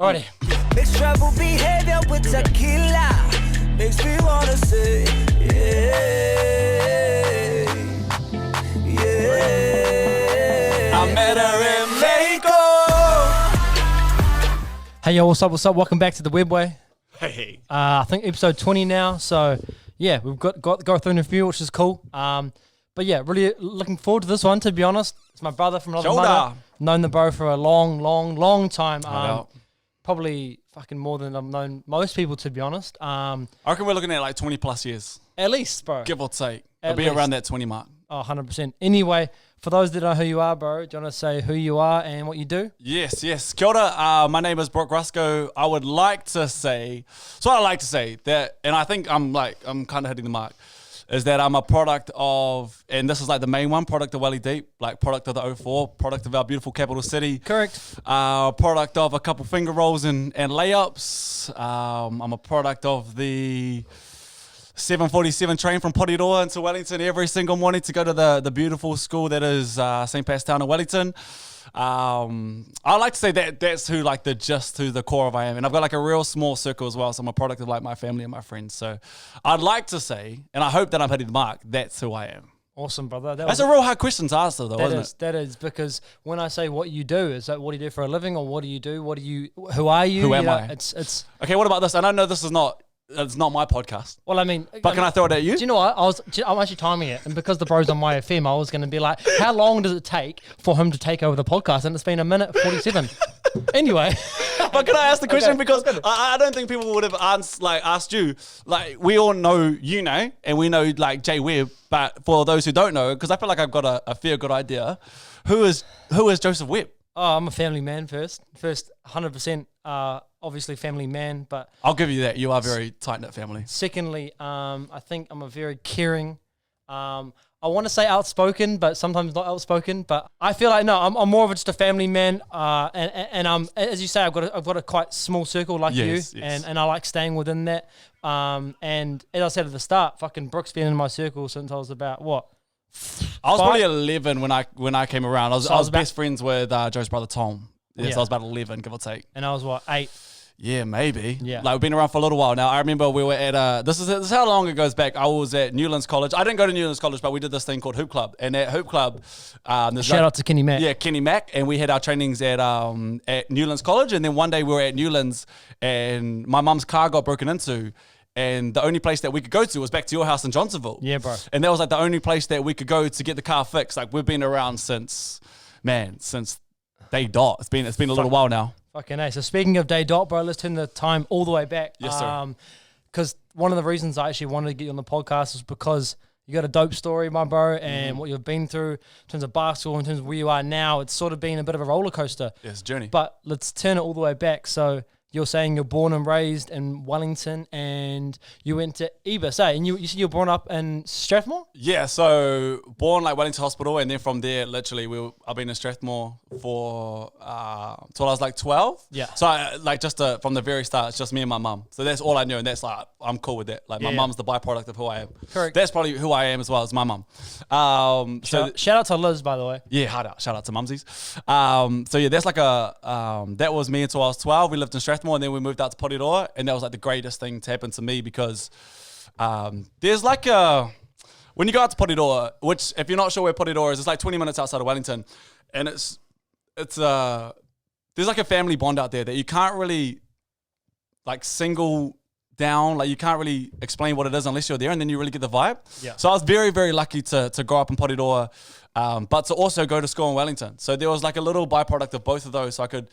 Alrighty. Mixed trouble behavior with tequila makes me wanna say, yeah, yeah. I met her in Mexico. Hey, yo, what's up? Welcome back to the Webway. Hey. I think episode 20 now. So, yeah, we've got to go through a few, which is cool. But, yeah, really looking forward to this one, to be honest. It's my brother from another mother. Known the bro for a long time. Probably fucking more than I've known most people, to be honest. I reckon we're looking at like 20 plus years. At least, bro. Give or take. It'll be around that 20 mark. Oh, 100%. Anyway, for those that don't know who you are, bro, do you want to say who you are and what you do? Yes. Kia ora. My name is Brook Ruscoe. I would like to say, that, and I think I'm kind of hitting the mark, is that I'm a product of, and this is like the main one, product of Welly Deep, like product of the 04, product of our beautiful capital city. Correct. Product of a couple finger rolls and layups. I'm a product of the 7:47 train from Porirua into Wellington every single morning to go to the beautiful school that is St. Pat's Town in Wellington. I like to say that that's who like the core of I am, and I've got like a real small circle as well. So I'm a product of like my family and my friends. So I'd like to say, and I hope that I'm hitting the mark, that's who I am. Awesome, brother. That's a real hard question to answer, though, isn't it? That is, because when I say what you do, is that what do you do for a living, or what do you do? Who are you? Who am I? It's okay. What about this? And I know this is not. It's not my podcast. Well, I mean... But can I throw it at you? Do you know what? I'm actually timing it. And because the bro's on Mai FM, I was going to be like, how long does it take for him to take over the podcast? And it's been 1:47. Anyway. But can I ask the question? Because I don't think people would have asked you. Like, we all know you know, and we know like Jay Webb. But for those who don't know, because I feel like I've got a fair good idea, who is Joseph Webb? Oh, I'm a family man first. 100%. Obviously family man, but I'll give you that. You are very tight-knit family. Secondly, I think I'm a very caring, I want to say outspoken, but sometimes not outspoken, but I feel like, no, I'm more of just a family man, and I'm, as you say, I've got a quite small circle like you, and I like staying within that, and as I said at the start, fucking Brooke's been in my circle since I was about, what? I was probably 11 when I came around. I was best friends with Joe's brother Tom. Yes, I was about 11, give or take. And I was what, 8? Yeah, maybe. Yeah. Like, we've been around for a little while now. I remember we were at, this is how long it goes back. I was at Newlands College. I didn't go to Newlands College, but we did this thing called Hoop Club. And at Hoop Club... Shout out to Kenny Mack. Yeah, Kenny Mack. And we had our trainings at Newlands College. And then one day we were at Newlands and my mum's car got broken into. And the only place that we could go to was back to your house in Johnsonville. Yeah, bro. And that was like the only place that we could go to get the car fixed. Like, we've been around since day dot. It's been a little while now. Fucking A. So speaking of day dot, bro, let's turn the time all the way back. Yes, sir. Because one of the reasons I actually wanted to get you on the podcast is because you got a dope story, my bro, and what you've been through in terms of basketball, in terms of where you are now. It's sort of been a bit of a roller coaster. Yes, journey. But let's turn it all the way back. So you're saying you're born and raised in Wellington, and you went to Ibis, eh? And you said you were born up in Strathmore? Yeah, so born like Wellington Hospital, and then from there, literally, I've been in Strathmore for till I was like 12. Yeah. So from the very start, it's just me and my mum. So that's all I knew, and that's like, I'm cool with that. Like, my mum's the byproduct of who I am. Correct. That's probably who I am as well as my mum. Shout out to Liz, by the way. Yeah, shout out to mumsies. So yeah, that's like that was me until I was 12. We lived in Strathmore. And then we moved out to Porirua, and that was like the greatest thing to happen to me because there's like when you go out to Porirua, which if you're not sure where Porirua is, it's like 20 minutes outside of Wellington, and it's there's like a family bond out there that you can't really like single down, like you can't really explain what it is unless you're there, and then you really get the vibe. Yeah. So I was very, very lucky to grow up in Porirua, but to also go to school in Wellington. So there was like a little byproduct of both of those. So I could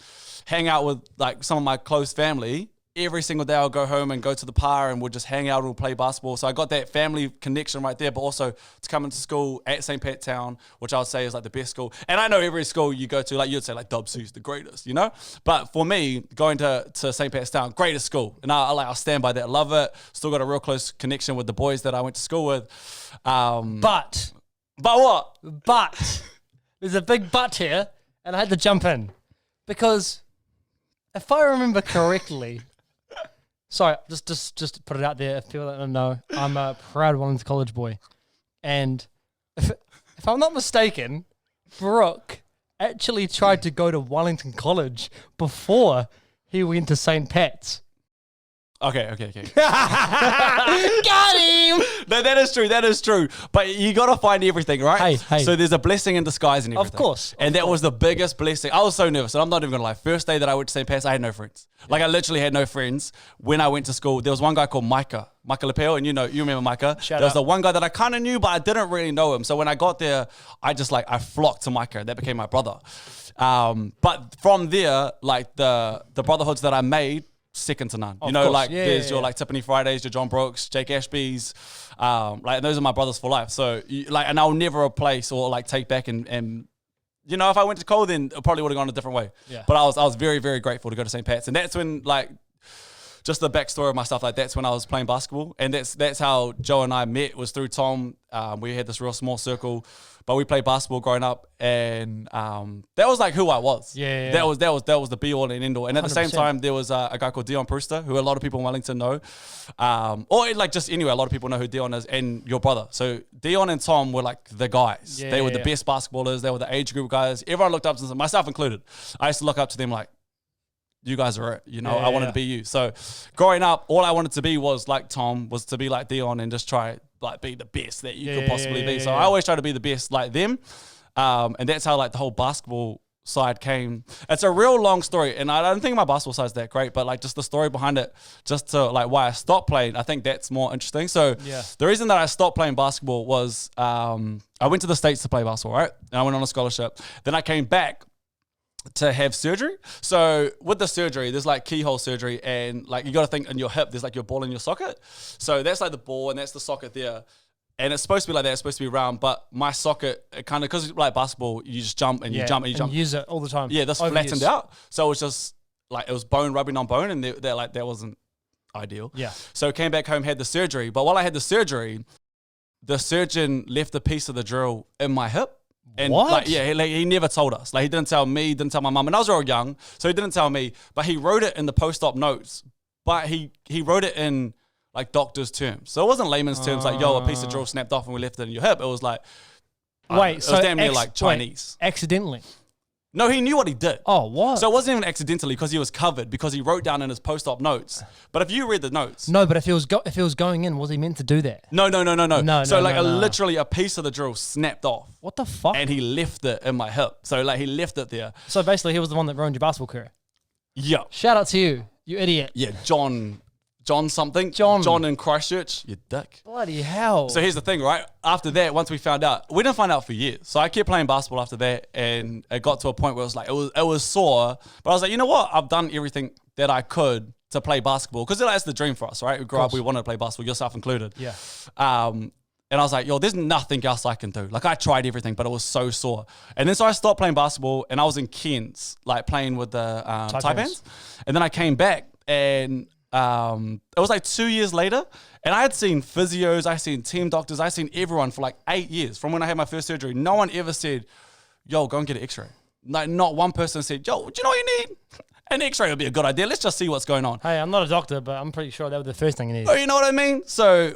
hang out with like some of my close family. Every single day I'll go home and go to the par and we'll just hang out and we'll play basketball. So I got that family connection right there, but also to come into school at St. Pat Town, which I would say is like the best school. And I know every school you go to, like you'd say like Dub Sue's the greatest, you know? But for me, going to St. Pat's Town, greatest school. And I'll stand by that, love it. Still got a real close connection with the boys that I went to school with. But what? But there's a big but here, and I had to jump in because if I remember correctly, sorry, just put it out there. If people don't know, I'm a proud Wellington College boy, and if I'm not mistaken, Brooke actually tried to go to Wellington College before He went to St. Pat's. Okay. Got him. No, that is true. But you got to find everything, right? Hey. So there's a blessing in disguise and everything. Of course. And that was the biggest blessing. I was so nervous, and I'm not even going to lie. First day that I went to St. Pat's, I had no friends. Like, I literally had no friends when I went to school. There was one guy called Micah Lepeo, and you remember Micah. There was the one guy that I kind of knew, but I didn't really know him. So when I got there, I flocked to Micah, and that became my brother. But from there, like, the brotherhoods that I made, second to none. There's your like Tiffany Fridays, your John Brooks, Jake Ashby's, like those are my brothers for life. So and I'll never replace or like take back and if I went to Cole, then it probably would have gone a different way. Yeah. But I was very, very grateful to go to St. Pat's, and that's when like just the backstory of my stuff. Like that's when I was playing basketball, and that's how Joe and I met, was through Tom. We had this real small circle, but we played basketball growing up, and that was like who I was. Yeah. That was the be all and end all. And at the same 100%. time, there was a guy called Dion Brewster, who a lot of people in Wellington know, or like just anyway, a lot of people know who Dion is, and your brother. So Dion and Tom were like the guys. They were the best basketballers. They were the age group guys. Everyone looked up to them, myself included. I used to look up to them like, you guys are it, I wanted to be you. So growing up, all I wanted to be was like Tom, was to be like Dion and just try like be the best that you could possibly be. So I always try to be the best like them. And that's how like the whole basketball side came. It's a real long story, and I don't think my basketball side's that great, but like just the story behind it, just to like why I stopped playing, I think that's more interesting. So the reason that I stopped playing basketball was I went to the States to play basketball, right? And I went on a scholarship. Then I came back to have surgery. So with the surgery, there's like keyhole surgery, and like you got to think in your hip, there's like your ball in your socket. So that's like the ball, and that's the socket there. And it's supposed to be like that. It's supposed to be round, but my socket, it kind of, because like basketball, you just jump and you jump and you jump. And use it all the time. Yeah, this flattened out. So it was just like, it was bone rubbing on bone, and they're like, that wasn't ideal. Yeah. So came back home, had the surgery. But while I had the surgery, the surgeon left a piece of the drill in my hip. And what? He never told us. Like, he didn't tell me, didn't tell my mum. And I was real young, so he didn't tell me. But he wrote it in the post-op notes. But he wrote it in like doctor's terms. So it wasn't layman's terms like, yo, a piece of drill snapped off and we left it in your hip. It was like, wait, it was damn near like Chinese. Accidentally? No, he knew what he did. Oh, what? So it wasn't even accidentally, because he was covered, because he wrote down in his post-op notes. But if you read the notes. No, but if he was going in, was he meant to do that? No. So No. literally a piece of the drill snapped off. What the fuck? And he left it in my hip. So like he left it there. So basically he was the one that ruined your basketball career. Yeah. Shout out to you, you idiot. Yeah, John something. John in Christchurch. You dick. Bloody hell. So here's the thing, right? After that, once we found out, we didn't find out for years. So I kept playing basketball after that, and it got to a point where it was like, it was sore. But I was like, you know what? I've done everything that I could to play basketball, because that's the dream for us, right? We grew up, we wanted to play basketball, yourself included. Yeah. And I was like, yo, there's nothing else I can do. Like, I tried everything, but it was so sore. And then so I stopped playing basketball, and I was in Cairns, like playing with the Taipans. And then I came back, and it was like 2 years later, and I had seen physios, I seen team doctors, I seen everyone for like 8 years from when I had my first surgery. No one ever said, yo, go and get an x-ray. Like, not one person said, yo, do you know what you need? An x-ray would be a good idea. Let's just see what's going on. Hey, I'm not a doctor, but I'm pretty sure that was the first thing you need. Oh, you know what I mean? So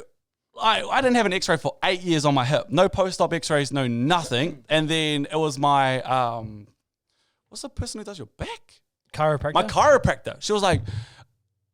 I didn't have an x-ray for 8 years on my hip. No post-op x-rays, no nothing. And then it was my, what's the person who does your back? Chiropractor? My chiropractor. She was like,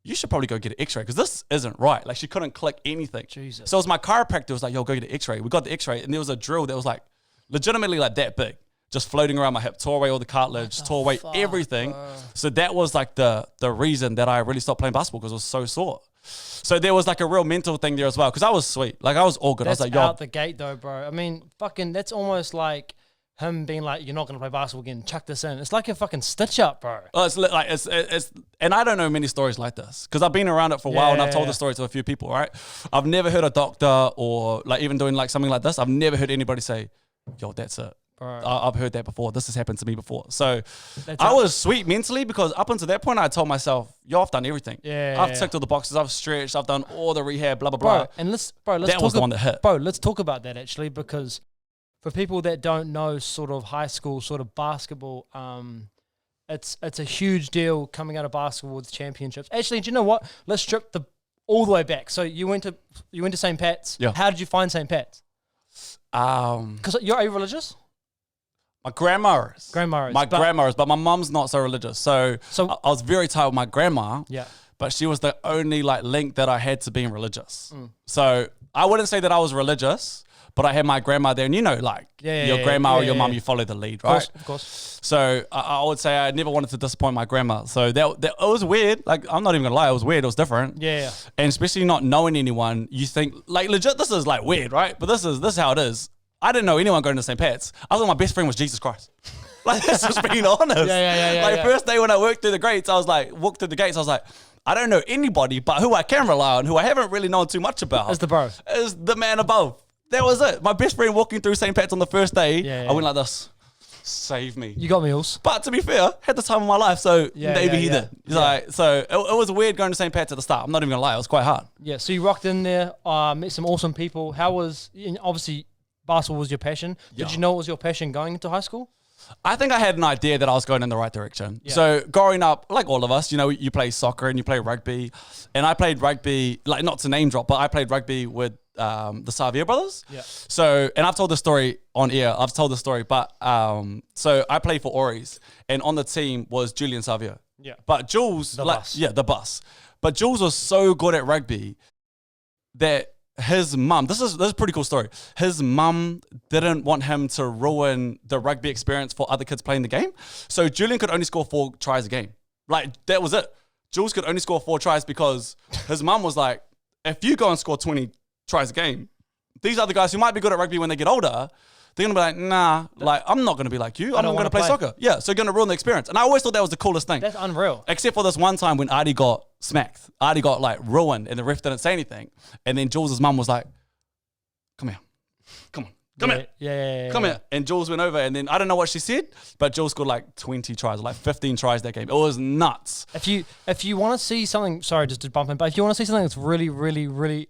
you should probably go get an x-ray, because this isn't right. Like, she couldn't click anything. Jesus. So it was my chiropractor was like, yo, go get an x-ray. We got the x-ray, and there was a drill that was like legitimately like that big, just floating around my hip, tore away all the cartilage, tore away everything. So that was like the reason that I really stopped playing basketball, because it was so sore. So there was like a real mental thing there as well, because I was sweet. Like, I was all good. That's I was like, yo. out the gate though, bro. I mean, fucking, that's almost like him being like, you're not going to play basketball again, chuck this in. It's like a fucking stitch up, bro. Oh, it's and I don't know many stories like this, because I've been around it for a while, and I've told the story to a few people, right? I've never heard a doctor, or like even doing like something like this, I've never heard anybody say, yo, that's it. Bro. I've heard that before. This has happened to me before. So I was sweet mentally, because up until that point, I told myself, yo, I've done everything. I've ticked all the boxes. I've stretched. I've done all the rehab, blah, blah, blah. And let's that was the one that hit. Bro, let's talk about that actually, because for people that don't know sort of high school sort of basketball, it's a huge deal coming out of basketball with championships. Actually, do you know what? Let's strip all the way back. So you went to St. Pat's. Yeah. How did you find St. Pat's? Because are you religious? My grandma is. My but- grandma is, but my mum's not so religious. So I was very tight with my grandma. Yeah. But she was the only like link that I had to being religious. So I wouldn't say that I was religious, but I had my grandma there. And you know, like your grandma or your mum, you follow the lead, right? Of course. So I would say I never wanted to disappoint my grandma. So that it was weird. Like, I'm not even gonna lie, it was weird. It was different. Yeah. And especially not knowing anyone, you think like legit, this is like weird, right? But this is how it is. I didn't know anyone going to St. Pat's. I thought my best friend was Jesus Christ. Like, that's just being honest. Yeah. First day when I walked through the gates, I was like, I don't know anybody, but who I can rely on, who I haven't really known too much about, Is the bro. is the man above. That was it. My best friend walking through St. Pat's on the first day, I went like this. Save me. You got meals. But to be fair, had the time of my life, so maybe he did. Yeah. Like, so it was weird going to St. Pat's at the start. I'm not even gonna lie, it was quite hard. Yeah, so you rocked in there, met some awesome people. How was, obviously, basketball was your passion. Did you know it was your passion going into high school? I think I had an idea that I was going in the right direction. Yeah. So growing up, like all of us, you know, you play soccer and you play rugby. And I played rugby, like not to name drop, but I played rugby with the Savia brothers. Yeah. So, and I've told the story on air. I've told the story, but so I played for Auries, and on the team was Julian Savia. Yeah. But Jules, The bus. Yeah, the bus. But Jules was so good at rugby that his mum, this is a pretty cool story. His mum didn't want him to ruin the rugby experience for other kids playing the game. So Julian could only score 4 tries a game. Like, that was it. Jules could only score 4 tries because his mum was like, if you go and score 20 tries a game, these other guys who might be good at rugby when they get older, they're going to be like, nah, like, I'm not going to be like you. I'm not going to play soccer. Yeah, so you're going to ruin the experience. And I always thought that was the coolest thing. That's unreal. Except for this one time when Artie got smacked. Artie got, like, ruined, and the ref didn't say anything. And then Jules' mum was like, come here. Come on. Come here. Yeah. Come here. And Jules went over, and then I don't know what she said, but Jules scored like 20 tries, like 15 tries that game. It was nuts. If you want to see something, sorry, just to bump in, but if you want to see something that's really, really, really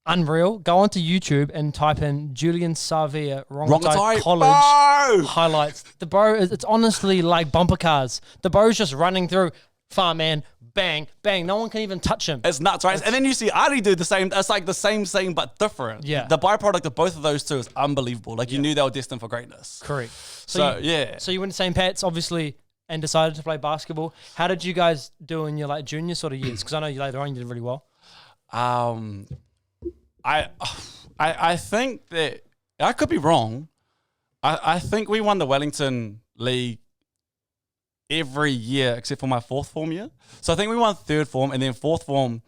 unreal, go onto YouTube and type in Julian Savia Rongotai College highlights. The bro, it's honestly like bumper cars. The bro's just running through, far man, bang, bang. No one can even touch him. It's nuts, right? And then you see Artie do the same. It's like the same but different. Yeah. The byproduct of both of those two is unbelievable. Like, you knew they were destined for greatness. Correct. So you went to St. Pat's, obviously, and decided to play basketball. How did you guys do in your like junior sort of years? Because I know you later on you did really well. I think that I could be wrong. I think we won the Wellington League every year except for my 4th form year. So I think we won 3rd form, and then 4th form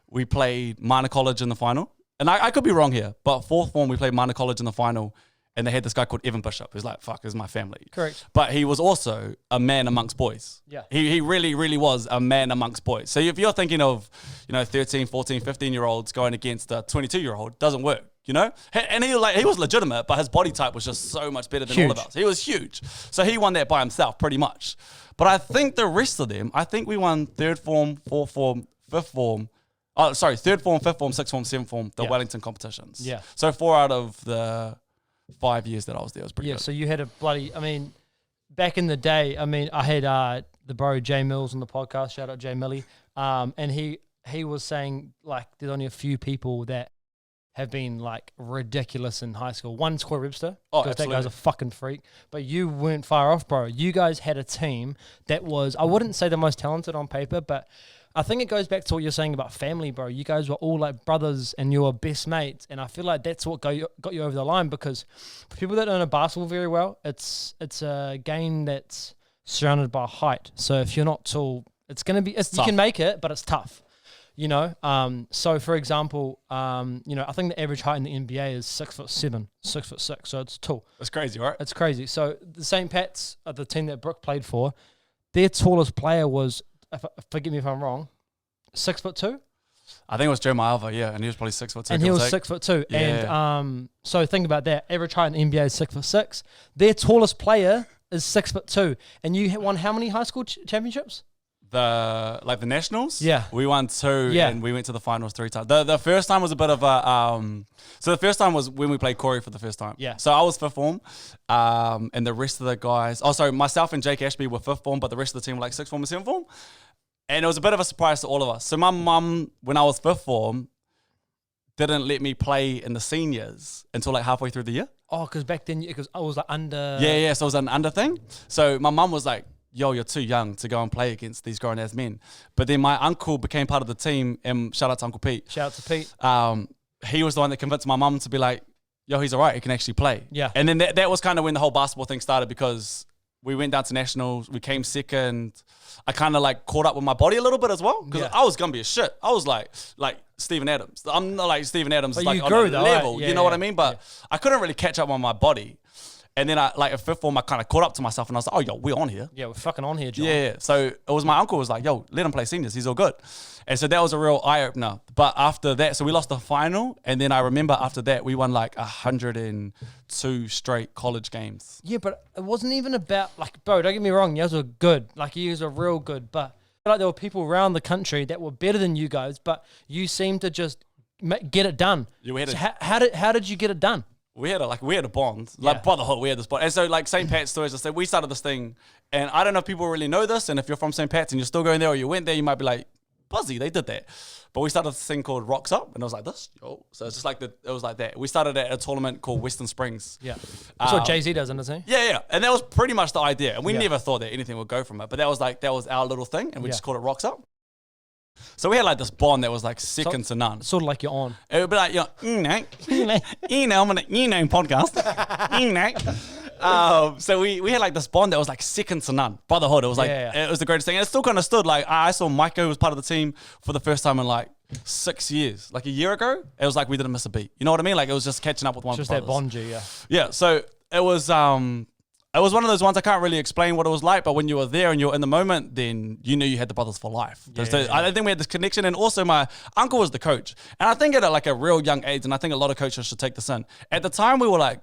we played Minor College in the final. And I could be wrong here, but 4th form we played Minor College in the final, and they had this guy called Evan Bishop who's like, fuck, this is my family. Correct. But he was also a man amongst boys. Yeah. He really, really was a man amongst boys. So if you're thinking of, 13, 14, 15-year-olds going against a 22-year-old, doesn't work, you know? And he was legitimate, but his body type was just so much better than all of us. He was huge. So he won that by himself pretty much. But I think the rest of them, I think we won 3rd form, 4th form, 5th form. 3rd form, 5th form, 6th form, 7th form, the Wellington competitions. Yeah. So 4 out of the 5 years that I was there was pretty good. So you had a bloody, back in the day, I had the bro Jay Mills on the podcast, shout out Jay Millie, and he was saying, like, there's only a few people that have been, like, ridiculous in high school. One's Corey Webster, because that guy's a fucking freak, but you weren't far off, bro. You guys had a team that was, I wouldn't say the most talented on paper, but I think it goes back to what you're saying about family, bro. You guys were all like brothers and you were best mates. And I feel like that's what got you over the line, because for people that don't know basketball very well, it's a game that's surrounded by height. So if you're not tall, it's going to be, you can make it, but it's tough, So for example, I think the average height in the NBA is 6'7", 6'6", so it's tall. That's crazy, right? It's crazy. So the St. Pat's, the team that Brook played for, their tallest player was, forgive me if I'm wrong, 6'2". I think it was Jeremiah Alva, and he was probably 6'2". And he was 6'2". Yeah. And so think about that. Average height in the NBA is 6'6". Their tallest player is 6'2". And you won how many high school championships? The nationals? Yeah. We won 2 Yeah. and we went to the finals 3 times. The first time was a bit of a so the first time was when we played Corey for the first time. Yeah. So I was 5th form. And the rest of the guys, myself and Jake Ashby were 5th form, but the rest of the team were like 6th form and 7th form. And it was a bit of a surprise to all of us. So my mum, when I was 5th form, didn't let me play in the seniors until like halfway through the year. Oh, because back then, because I was like under. Yeah. So it was an under thing. So my mum was like, yo, you're too young to go and play against these grown-ass men. But then my uncle became part of the team, and shout out to Uncle Pete. Shout out to Pete. He was the one that convinced my mum to be like, yo, he's all right, he can actually play. Yeah. And then that was kind of when the whole basketball thing started, because we went down to nationals, we came second. I kind of like caught up with my body a little bit as well, because I was going to be a shit. I was like Steven Adams. I'm not like Steven Adams, but like you grew on though, level, right? Yeah, you know what I mean? But I couldn't really catch up on my body. And then at fifth form, I kind of caught up to myself, and I was like, oh, yo, we're on here. Yeah, we're fucking on here, John. Yeah. So it was my uncle was like, yo, let him play seniors. He's all good. And so that was a real eye-opener. But after that, so we lost the final. And then I remember after that, we won like 102 straight college games. Yeah, but it wasn't even about, like, bro, don't get me wrong. You guys were good. Like, you guys were real good. But I feel like there were people around the country that were better than you guys, but you seemed to just get it done. Yeah, we had so how did you get it done? We had a bond, like brotherhood. We had this bond, and so like St. Pat's stories. I said we started this thing, and I don't know if people really know this. And if you're from St. Pat's and you're still going there, or you went there, you might be like, "Buzzy, they did that." But we started this thing called Rocks Up, and it was like this. Yo, so it's just like it was like that. We started at a tournament called Western Springs. Yeah, that's what Jay-Z does, isn't he? Yeah, and that was pretty much the idea. And we never thought that anything would go from it, but that was our little thing, and we just called it Rocks Up. So we had like this bond that was like second to none. Sort of like you're on. It would be like, I'm on an podcast. So we had like this bond that was like second to none. Brotherhood. It was like, it was the greatest thing. And it still kind of stood. Like I saw Micah, who was part of the team for the first time in like 6 years. Like a year ago, it was like we didn't miss a beat. You know what I mean? Like it was just catching up with one of the brothers. Just that bond, yeah. Yeah, so it was one of those ones I can't really explain what it was like, but when you were there and you're in the moment, then you knew you had the brothers for life. I think we had this connection, and also my uncle was the coach. And I think at like a real young age, and I think a lot of coaches should take this in. At the time, we were like,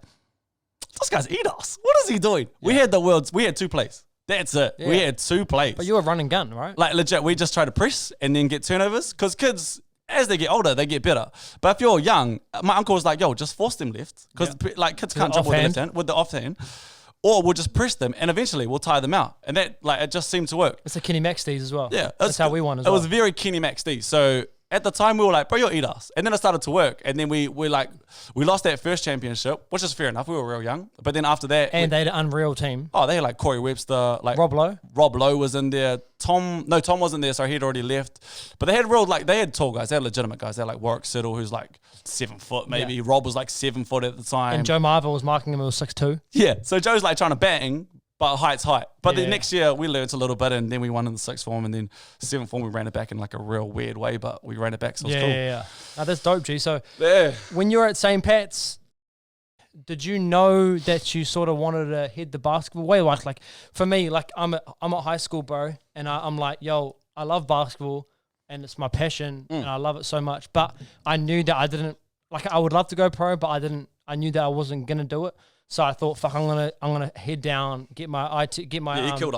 this guy's eat us. What is he doing? Yeah. We had 2 plays. That's it. Yeah. We had 2 plays. But you were run and gun, right? Like legit, we just try to press and then get turnovers, because kids, as they get older, they get better. But if you're young, my uncle was like, yo, just force them left. Because like kids can't jump with the left hand, with the off hand. Or we'll just press them, and eventually we'll tire them out. And that, like, it just seemed to work. It's a Kenny Max D's as well. Yeah. That's how we won as well. It was very Kenny Max D. So at the time, we were like, bro, you'll eat us. And then it started to work. And then we lost that first championship, which is fair enough. We were real young. But then after that. And they had an unreal team. Oh, they had like Corey Webster. Like Rob Lowe. Rob Lowe was in there. Tom wasn't there, so he'd already left. But they had tall guys. They had legitimate guys. They had like Warwick Siddle, who's like 7 foot maybe. Yeah. Rob was like 7 foot at the time. And Joe Marvel was marking him, he was 6'2". Yeah. So Joe's like trying to bang, but height's height. But the next year we learned a little bit, and then we won in the 6th form, and then 7th form we ran it back in like a real weird way, but we ran it back, so it was cool. Yeah. No, that's dope, G. So when you were at St. Pat's, did you know that you sort of wanted to head the basketball way? Like for me, like I'm at high school, bro, and I'm like, yo, I love basketball, and it's my passion, and I love it so much. But I knew that I didn't, like, I would love to go pro, but I knew that I wasn't gonna do it. So I thought, fuck, I'm gonna head down, get my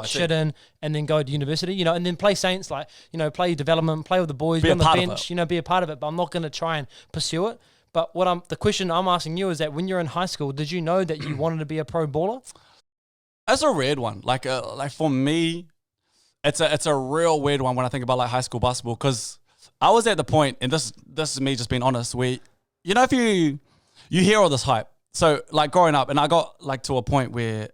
shit in, and then go to university, and then play Saints, like, play development, play with the boys, be on the bench, be a part of it. But I'm not gonna try and pursue it. But the question I'm asking you is that when you're in high school, did you know that you wanted to be a pro baller? That's a weird one. Like for me, it's a real weird one when I think about like high school basketball, because I was at the point, and this is me just being honest, where if you hear all this hype. So, like, growing up, and I got, like, to a point where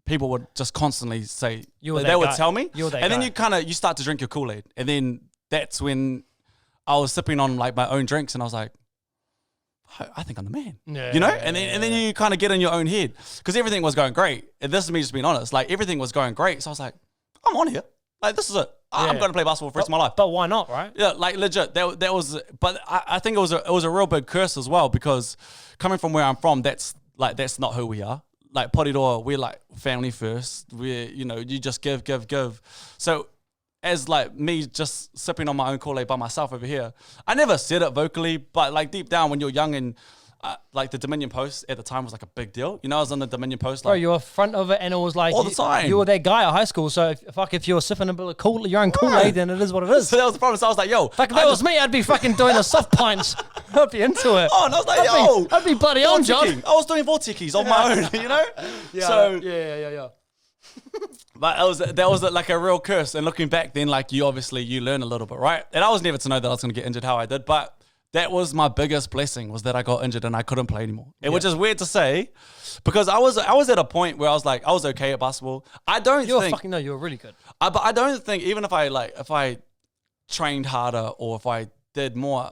people would just constantly say, they would tell me. And then you start to drink your Kool-Aid. And then that's when I was sipping on, like, my own drinks, and I was like, I think I'm the man. And then you kind of get in your own head. Because everything was going great. And this is me just being honest. Like, everything was going great. So I was like, I'm on here. Like, this is it. I'm going to play basketball for the rest of my life. But why not, right? Yeah, like legit. That was. But I think it was a real big curse as well, because coming from where I'm from, that's not who we are. Like Porirua, we're like family first. We're you just give. So as like me just sipping on my own Kool-Aid by myself over here, I never said it vocally, but like deep down when you're young and. Like the Dominion Post at the time was like a big deal. I was on the Dominion Post. Like, bro, you were front of it, and it was like all the time. You were that guy at high school. So if you were sipping a bit of your own Kool-Aid, then it is what it is. So that was the problem. So I was like, yo, if that was me, I'd be fucking doing the soft pints. I'd be into it. Oh, and I was like, I'd be bloody on, John. I was doing vortices on my own, Yeah. So yeah. But that was like a real curse. And looking back, then like you learn a little bit, right? And I was never to know that I was going to get injured how I did, but. that was my biggest blessing, was that I got injured and I couldn't play anymore. Which is weird to say, because I was at a point where I was like, I was okay at basketball. You were really good. But I don't think, even if I trained harder or if I did more,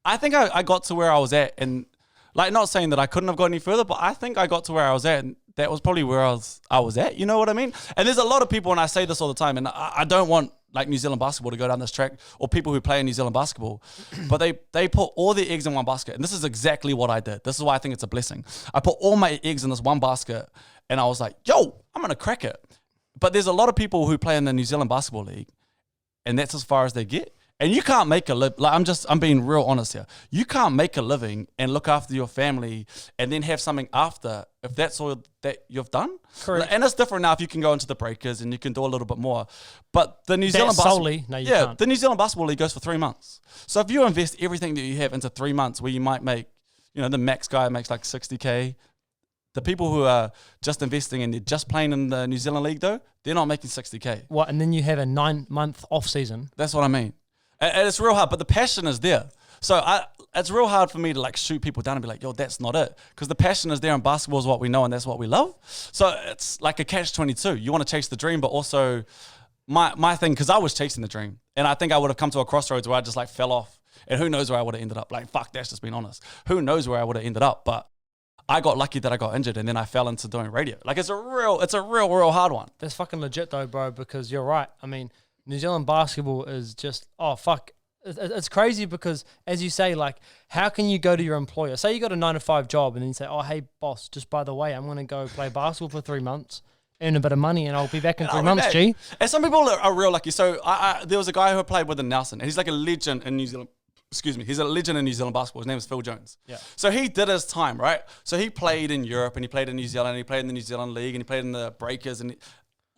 I think I got to where I was at, and like, not saying that I couldn't have gone any further, but I think I got to where I was at, and that was probably where I was at. You know what I mean? And there's a lot of people, and I say this all the time, and I don't want like New Zealand basketball to go down this track, or people who play in New Zealand basketball, but they put all their eggs in one basket. And this is exactly what I did. This is why I think it's a blessing. I put all my eggs in this one basket, and I was like, yo, I'm going to crack it. But there's a lot of people who play in the New Zealand Basketball League, and that's as far as they get. And you can't make a living. Like, I'm being real honest here. You can't make a living and look after your family and then have something after, if that's all that you've done. Correct. And it's different now if you can go into the breakers and you can do a little bit more. But the New Zealand can't. The New Zealand Basketball League goes for 3 months. So if you invest everything that you have into 3 months, where you might make, the max guy makes like 60K. The people who are just investing and they're just playing in the New Zealand League, though, they're not making 60K. What? And then you have a 9-month off season. That's what I mean. And it's real hard, but the passion is there. So it's real hard for me to like shoot people down and be like, yo, that's not it. Because the passion is there, and basketball is what we know and that's what we love. So it's like a catch-22. You want to chase the dream, but also my thing, because I was chasing the dream. And I think I would have come to a crossroads where I just like fell off. And who knows where I would have ended up. Like, fuck, that's just being honest. Who knows where I would have ended up. But I got lucky that I got injured, and then I fell into doing radio. Like, it's a real hard one. That's fucking legit though, bro, because you're right. I mean, New Zealand basketball is just, oh, fuck. It's crazy because, as you say, like, how can you go to your employer? Say you got a 9-to-5 job, and then you say, oh, hey, boss, just by the way, I'm going to go play basketball for 3 months, earn a bit of money, and I'll be back in 3 months, G. And some people are real lucky. So there was a guy who played with the Nelson, and he's like a legend in New Zealand. Excuse me. He's a legend in New Zealand basketball. His name is Phil Jones. Yeah. So he did his time, right? So he played in Europe, and he played in New Zealand, and he played in the New Zealand League, and he played in the Breakers, and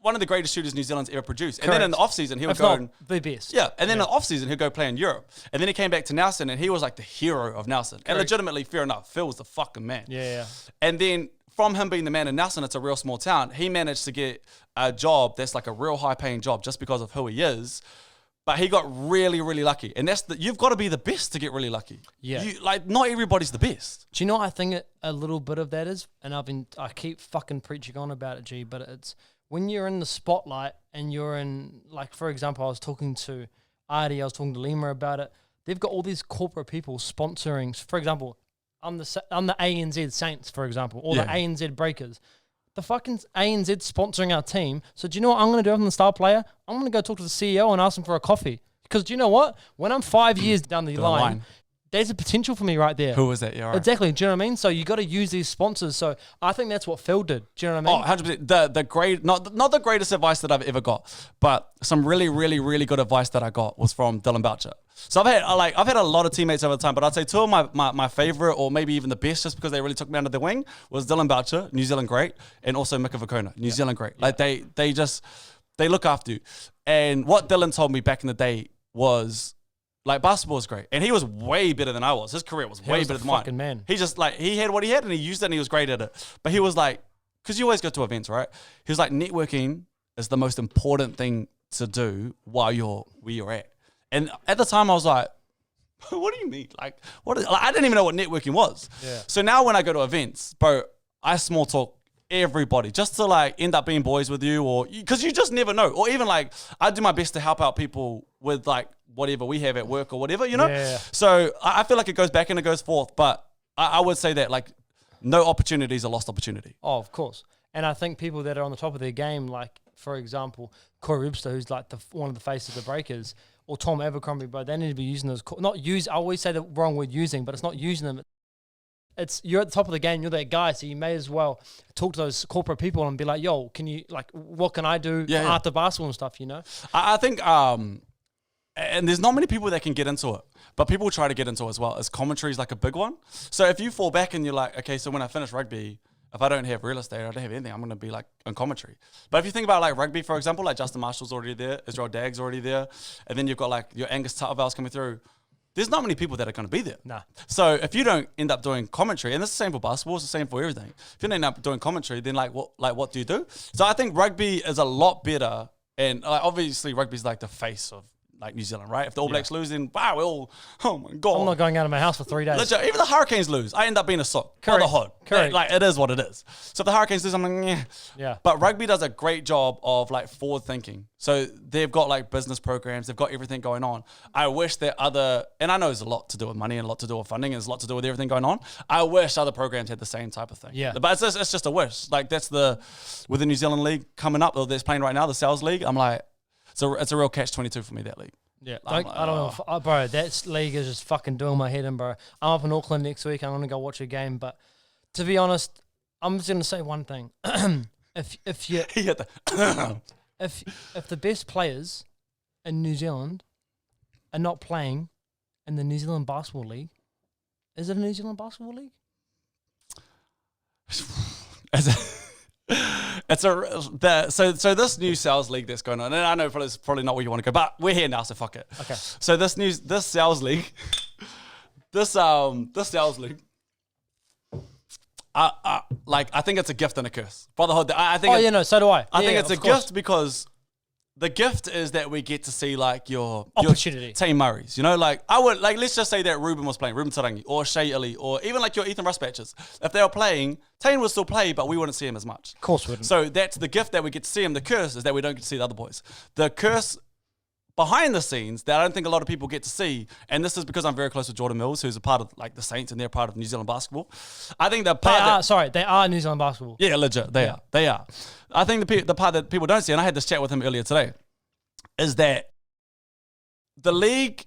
one of the greatest shooters New Zealand's ever produced. Correct. And then in the off-season, he would go the best. Yeah, and then in the off-season, he'd go play in Europe. And then he came back to Nelson, and he was like the hero of Nelson. Correct. And legitimately, fair enough, Phil was the fucking man. Yeah. And then from him being the man in Nelson, it's a real small town, he managed to get a job that's like a real high-paying job just because of who he is. But he got really, really lucky. And you've got to be the best to get really lucky. Yeah. Not everybody's the best. Do you know what I think a little bit of that is? And I keep fucking preaching on about it, G, but it's when you're in the spotlight and you're in, like, for example, I was talking to Artie, I was talking to Lima about it. They've got all these corporate people sponsoring. For example, I'm the ANZ Saints, for example, or the ANZ Breakers. The fucking ANZ sponsoring our team. So do you know what I'm going to do if I'm the star player? I'm going to go talk to the CEO and ask him for a coffee. Because do you know what? When I'm 5 years down the line, there's a potential for me right there. Who was that? Yeah, right. Exactly. Do you know what I mean? So you got to use these sponsors. So I think that's what Phil did. Do you know what I mean? 100%. The great, not the greatest advice that I've ever got, but some really, really, really good advice that I got was from Dylan Boucher. So I've had a lot of teammates over the time, but I'd say two of my favorite, or maybe even the best, just because they really took me under their wing, was Dylan Boucher, New Zealand great, and also Mika Vakona, New Zealand great. Like they look after you. And what Dylan told me back in the day was, like, basketball is great. And he was way better than I was. His career was way better than mine. Fucking man. He just, like, he had what he had and he used it and he was great at it. But he was like, because you always go to events, right? He was like, networking is the most important thing to do while you're where you're at. And at the time I was like, what do you mean? Like, I didn't even know what networking was. Yeah. So now when I go to events, bro, I small talk everybody just to like end up being boys with you, or because you just never know. Or even like, I do my best to help out people with like whatever we have at work or whatever, you know? Yeah. So I feel like it goes back and it goes forth, but I would say that like no opportunity is a lost opportunity. Oh, of course. And I think people that are on the top of their game, like, for example, Corey Webster, who's like one of the faces of the Breakers, or Tom Abercrombie, but they need to be using those, I always say the wrong word using, but it's not using them. It's, you're at the top of the game, you're that guy, so you may as well talk to those corporate people and be like, yo, can you, like, what can I do after basketball and stuff, you know? I think, and there's not many people that can get into it, but people try to get into it as well, as commentary is like a big one. So if you fall back and you're like, okay, so when I finish rugby, if I don't have real estate, I don't have anything, I'm going to be like on commentary. But if you think about like rugby, for example, like Justin Marshall's already there, Israel Dagg's already there, and then you've got like your Angus Tuttervale's coming through, there's not many people that are going to be there. Nah. So if you don't end up doing commentary, and it's the same for basketball, it's the same for everything. If you don't end up doing commentary, then what do you do? So I think rugby is a lot better, and obviously rugby's like the face of like New Zealand, right? If the All Blacks lose, then wow, we're all, oh my God. I'm not going out of my house for 3 days. Legit, even the Hurricanes lose, I end up being a sock. Correct. Or the hod. Correct. Like, it is what it is. So if the Hurricanes lose, I'm like, yeah. Yeah. But rugby does a great job of like forward thinking. So they've got like business programs, they've got everything going on. I wish that and I know there's a lot to do with money and a lot to do with funding and there's a lot to do with everything going on. I wish other programs had the same type of thing. Yeah. But it's just a wish. Like with the New Zealand League coming up, or that's playing right now, the Sales League, I'm like, it's a real catch-22 for me, that league. Yeah, Like, I don't know, bro. That league is just fucking doing my head in, bro. I'm up in Auckland next week. I'm gonna go watch a game, but to be honest, I'm just gonna say one thing: if you He hit the if the best players in New Zealand are not playing in the New Zealand Basketball League, is it a New Zealand Basketball League? So this new Sales League that's going on, and I know it's probably not where you want to go, but we're here now, so fuck it. Okay. So this Sales League, this Sales League, I think it's a gift and a curse. Brotherhood. I think. So do I. I think Yeah, it's a of course. gift because the gift is that we get to see like your Opportunity. Team Murrays, you know, like I would like, let's just say that Ruben was playing, Ruben Tarangi or Shea Ili, or even like your Ethan Ruspatches. If they were playing, Tane would still play, but we wouldn't see him as much. Of course we wouldn't. So that's the gift that we get to see him. The curse is that we don't get to see the other boys. The curse behind the scenes that I don't think a lot of people get to see, and this is because I'm very close with Jordan Mills, who's a part of like the Saints, and they're part of New Zealand basketball. I think the part they are New Zealand Basketball. yeah, legit, they are. I think the part that people don't see, and I had this chat with him earlier today, is that the league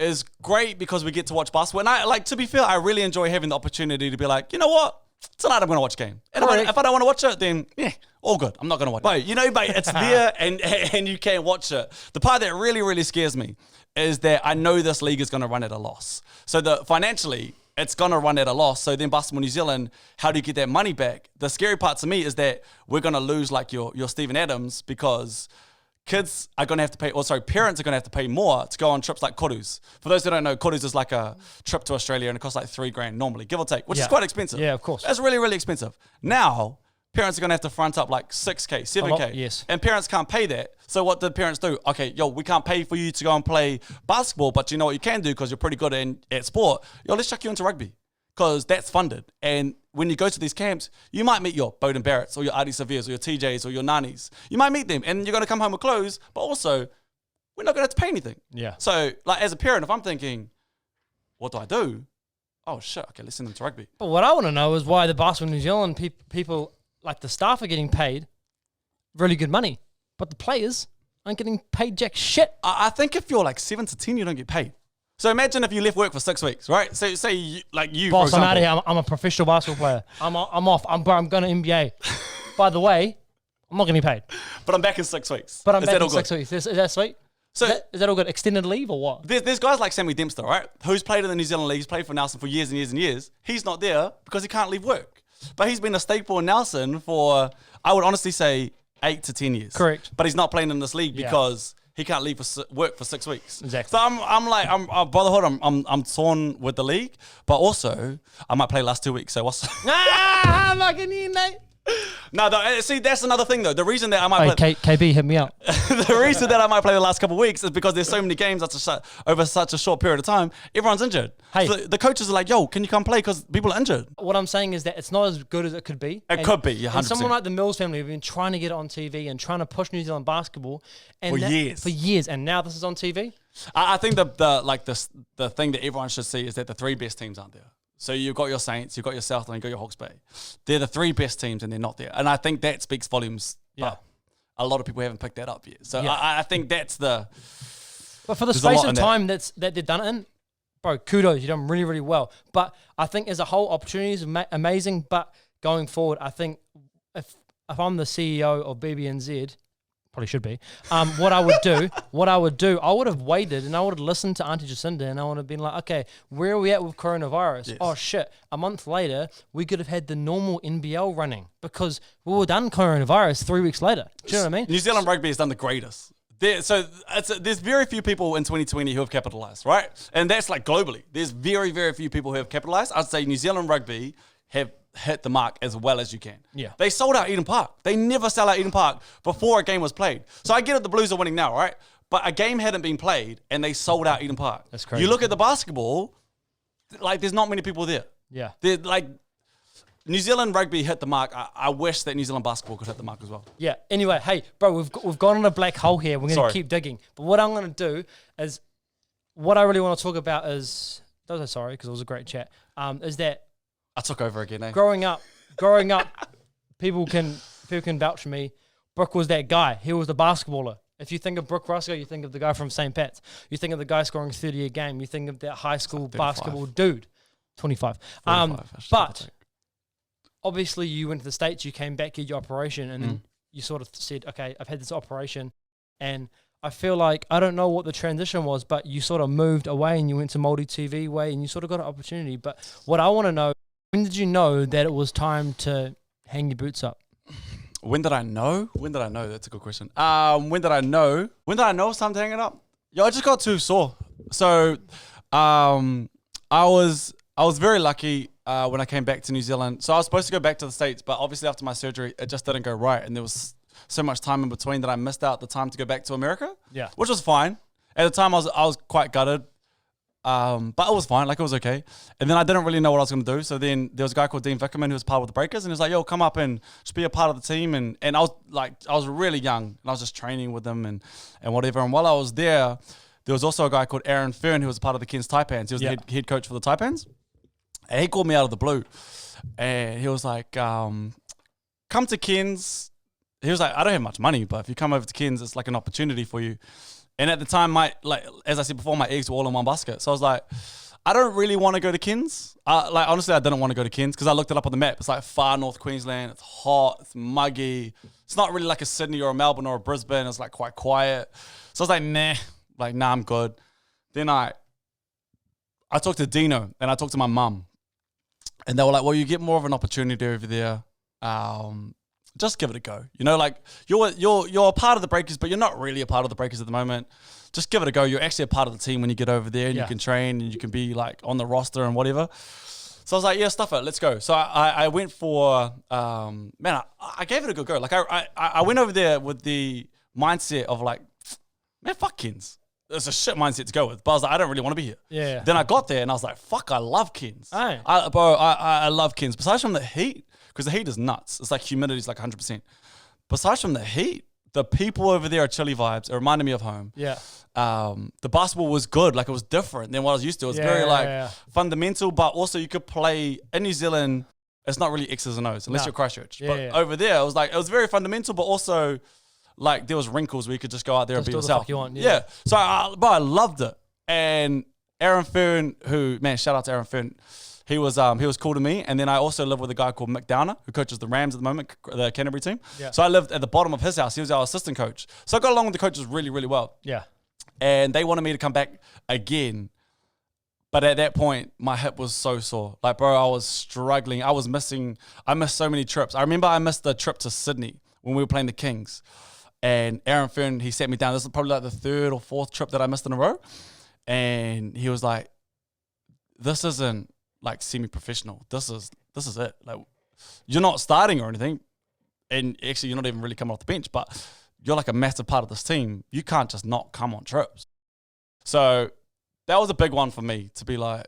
is great because we get to watch basketball. And I like, to be fair, I really enjoy having the opportunity to be like, you know what? Tonight I'm going to watch a game. And if I don't want to watch it, then yeah, all good. I'm not going to watch it. But, you know, mate, it's there and you can watch it. The part that really, really scares me is that I know this league is going to run at a loss. So financially, it's going to run at a loss. So then Basketball New Zealand, how do you get that money back? The scary part to me is that we're going to lose like your Stephen Adams, because parents are going to have to pay more to go on trips like Korus. For those who don't know, Korus is like a trip to Australia and it costs like $3,000 normally, give or take, which is quite expensive. Yeah, of course. That's really, really expensive. Now, parents are going to have to front up like $6,000, $7,000. Yes. And parents can't pay that. So what did parents do? Okay, we can't pay for you to go and play basketball, but you know what you can do because you're pretty good at sport? Let's chuck you into rugby, because that's funded. And when you go to these camps, you might meet your Bowden Barretts or your Adi Severes or your TJs or your Nanis. You might meet them and you're going to come home with clothes, but also we're not going to have to pay anything. Yeah. So like as a parent, if I'm thinking, what do I do? Oh shit, okay, let's send them to rugby. But what I want to know is why the Basketball New Zealand people, like the staff, are getting paid really good money, but the players aren't getting paid jack shit. I think if you're like 7 to 10, you don't get paid. So imagine if you left work for 6 weeks, right? So say you, Boss, for I'm example. out of here. I'm a professional basketball player. I'm off. I'm going to NBA. By the way, I'm not getting paid. But I'm back in 6 weeks. But I'm Is back that in all 6 good? weeks. Is that sweet? So Is that all good? Extended leave or what? there's guys like Sammy Dempster, right? Who's played in the New Zealand League, he's played for Nelson for years and years and years. He's not there because he can't leave work. But he's been a staple in Nelson for, I would honestly say, 8 to 10 years. Correct. But he's not playing in this league Yeah. because he can't leave for work for 6 weeks. Exactly. So I'm brotherhood. I'm torn with the league, but also I might play the last 2 weeks. So what's? I'm not getting in, mate. No, see, that's another thing though. The reason that I might play, KB, hit me up. the reason that I might play the last couple of weeks is because there's so many games over such a short period of time. Everyone's injured. Hey. So the coaches are like, "Yo, can you come play?" Because people are injured. What I'm saying is that it's not as good as it could be. It could be, yeah, 100%. And someone like the Mills family have been trying to get it on TV and trying to push New Zealand basketball and For years. and now this is on TV. I think the thing that everyone should see is that the 3 best teams aren't there. So you've got your Saints, you've got your Southland, you've got your Hawke's Bay. They're the 3 best teams and they're not there. And I think that speaks volumes. Yeah. But a lot of people haven't picked that up yet. So Yeah. I think that's the... But for the There's a space lot of in that. time that they've done it in, bro, kudos, you've done really, really well. But I think as a whole, opportunity is amazing. But going forward, I think if I'm the CEO of BBNZ, probably should be, what I would do, I would have waited and I would have listened to Auntie Jacinda and I would have been like, okay, where are we at with coronavirus? Yes. Oh shit, a month later, we could have had the normal NBL running because we were done coronavirus 3 weeks later. Do you know what I mean? New Zealand rugby has done the greatest. There's very few people in 2020 who have capitalized, right? And that's like globally. There's very, very few people who have capitalized. I'd say New Zealand rugby have hit the mark as well as you can. Yeah. They sold out Eden Park. They never sell out Eden Park before a game was played. So I get it, the Blues are winning now, right? but a game hadn't been played and they sold out Eden Park. That's crazy. You look at the basketball, like there's not many people there. Yeah. They're like New Zealand rugby hit the mark. I wish that New Zealand basketball could hit the mark as well. Yeah. Anyway, hey, bro, we've gone on a black hole here. We're going Sorry. to keep digging. But what I'm going to do is, what I really want to talk about is, sorry, because it was a great chat, is that I took over again, eh? growing up, people can vouch for me. Brook was that guy. He was the basketballer. If you think of Brook Ruscoe, you think of the guy from St. Pat's. You think of the guy scoring 30 a game. You think of that high school basketball dude. 25. 45, But obviously you went to the States, you came back, did your operation, and then you sort of said, okay, I've had this operation, and I feel like, I don't know what the transition was, but you sort of moved away and you went to multi-TV way and you sort of got an opportunity. But what I want to know, when did you know that it was time to hang your boots up? When did I know? That's a good question. When did I know? When did I know it was time to hang it up? Yo, I just got too sore. So, I was very lucky when I came back to New Zealand. So I was supposed to go back to the States, but obviously after my surgery, it just didn't go right. And there was so much time in between that I missed out the time to go back to America. Yeah. Which was fine. At the time, I was quite gutted. But it was fine. Like, it was okay. And then I didn't really know what I was going to do. So then there was a guy called Dean Vickerman who was part of the Breakers. And he was like, yo, come up and just be a part of the team. And I was really young. And I was just training with them and whatever. And while I was there was also a guy called Aaron Fern who was a part of the Cairns Taipans. He was the head coach for the Taipans. And he called me out of the blue. And he was like, come to Cairns. He was like, I don't have much money, but if you come over to Cairns, it's like an opportunity for you. And at the time, as I said before, my eggs were all in one basket. So I was like, I don't really want to go to Cairns. Honestly, I didn't want to go to Cairns because I looked it up on the map. It's like far north Queensland. It's hot. It's muggy. It's not really like a Sydney or a Melbourne or a Brisbane. It's like quite quiet. So I was like, nah, I'm good. Then I talked to Dino and I talked to my mum. And they were like, well, you get more of an opportunity over there. Just give it a go. You know, like you're a part of the Breakers, but you're not really a part of the Breakers at the moment. Just give it a go. You're actually a part of the team when you get over there and you can train and you can be like on the roster and whatever. So I was like, yeah, stuff it. Let's go. So I went for, I gave it a good go. Like I went over there with the mindset of like, man, fuck Cairns. It's a shit mindset to go with. But I was like, I don't really want to be here. Yeah. Then I got there and I was like, fuck, I love Cairns. Aye. I love Cairns. Besides from the heat, because the heat is nuts. It's like humidity is like 100%. Besides from the heat, the people over there are chilly vibes. It reminded me of home. Yeah. The basketball was good. Like it was different than what I was used to. It was very fundamental, but also you could play in New Zealand. It's not really X's and O's unless you're Christchurch. But over there, it was very fundamental, but also like there was wrinkles where you could just go out there and be yourself. You want, So I loved it. And Aaron Fern, shout out to Aaron Fern. He was cool to me. And then I also live with a guy called Mick Downer, who coaches the Rams at the moment, the Canterbury team. Yeah. So I lived at the bottom of his house. He was our assistant coach. So I got along with the coaches really, really well. Yeah. And they wanted me to come back again. But at that point, my hip was so sore. Like, bro, I was struggling. I missed so many trips. I remember I missed the trip to Sydney when we were playing the Kings. And Aaron Fern, he sat me down. This is probably like the third or fourth trip that I missed in a row. And he was like, this isn't like semi-professional. This is it. Like, you're not starting or anything. And actually, you're not even really coming off the bench, but you're like a massive part of this team. You can't just not come on trips. So that was a big one for me to be like,